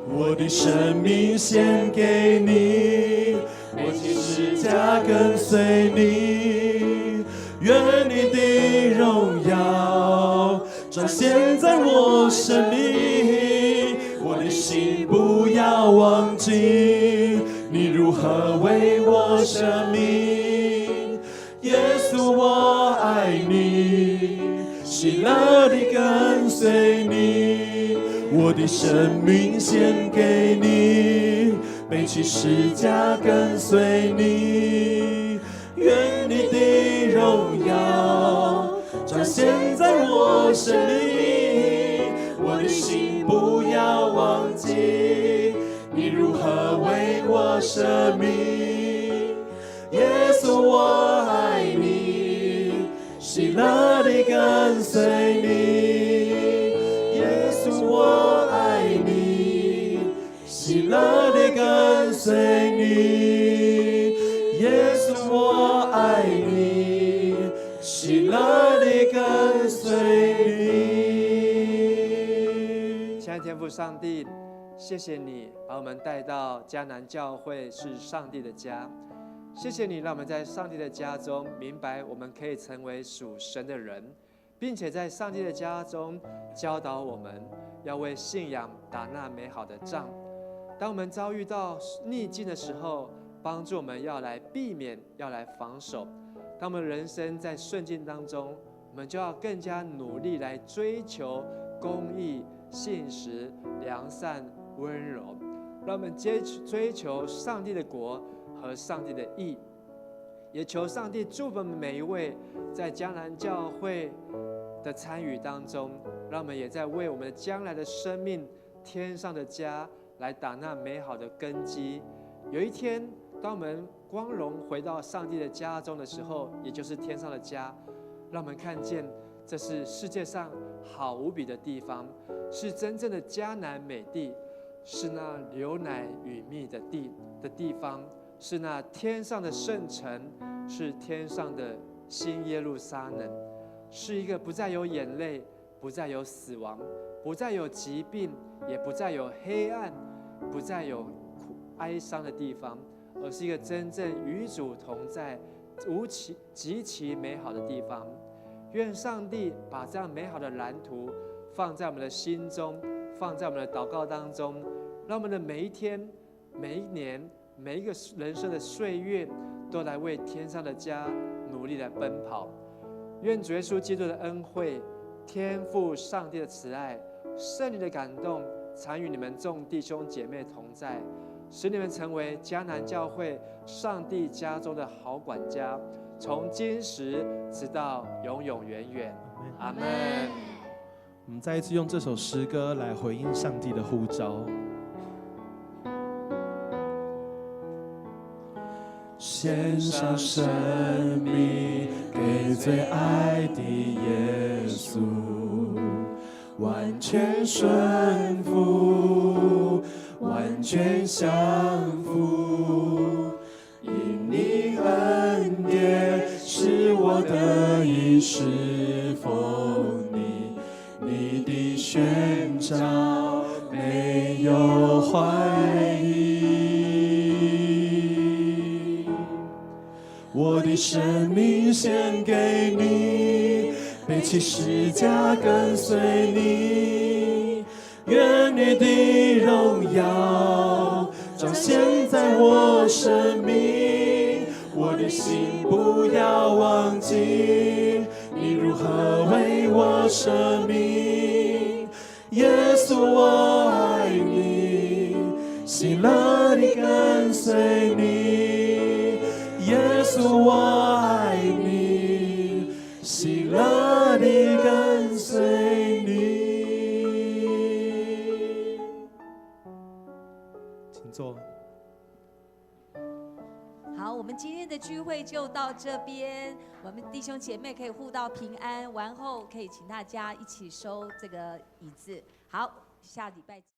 我的生命献给你，我的十架跟随你，愿你的荣耀彰显在我生命。我的心不要忘记你如何为我舍命。耶稣我爱你，喜乐地跟随你，我的生命献给你，背起十架跟随你，愿你的荣耀彰显在我生命。我的心不要忘记你如何为我舍命。耶稣我爱你，喜乐地跟随你。耶稣我爱你，喜乐地跟随你。耶稣我爱你，喜乐地跟随你。亲爱的天父上帝，谢谢你把我们带到迦南教会是上帝的家。谢谢你让我们在上帝的家中明白我们可以成为属神的人，并且在上帝的家中教导我们要为信仰打那美好的仗。当我们遭遇到逆境的时候，帮助我们要来避免，要来防守。当我们人生在顺境当中，我们就要更加努力来追求公义、信实、良善、温柔，让我们追求上帝的国和上帝的义。也求上帝祝福我们每一位在迦南教会的参与当中，让我们也在为我们将来的生命、天上的家来打那美好的根基。有一天，当我们光荣回到上帝的家中的时候，也就是天上的家，让我们看见这是世界上好无比的地方，是真正的迦南美地，是那流奶与蜜的地方，是那天上的圣城，是天上的新耶路撒冷，是一个不再有眼泪，不再有死亡，不再有疾病，也不再有黑暗，不再有哀伤的地方，而是一个真正与主同在、极其美好的地方。愿上帝把这样美好的蓝图放在我们的心中，放在我们的祷告当中，让我们的每一天、每一年、每一个人生的岁月，都来为天上的家努力来奔跑。愿主耶稣基督的恩惠、天父上帝的慈爱、圣灵的感动，常与你们众弟兄姐妹同在，使你们成为迦南教会上帝家中的好管家，从今时直到永永远远。阿们。我们再一次用这首诗歌来回应上帝的呼召。献上生命给最爱的耶稣，完全顺服，完全降服，因你恩典使我得以侍奉你，你的宣召没有怀疑。我的生命献给你，背起十架跟随你，愿你的荣耀彰显在我生命。我的心不要忘记你如何为我舍命。耶稣我爱你，喜乐地跟随你。耶稣我爱你，喜乐地跟随你。请坐。好，我们今天的聚会就到这边，我们弟兄姐妹可以互道平安，完后可以请大家一起收这个椅子。好，下礼拜见。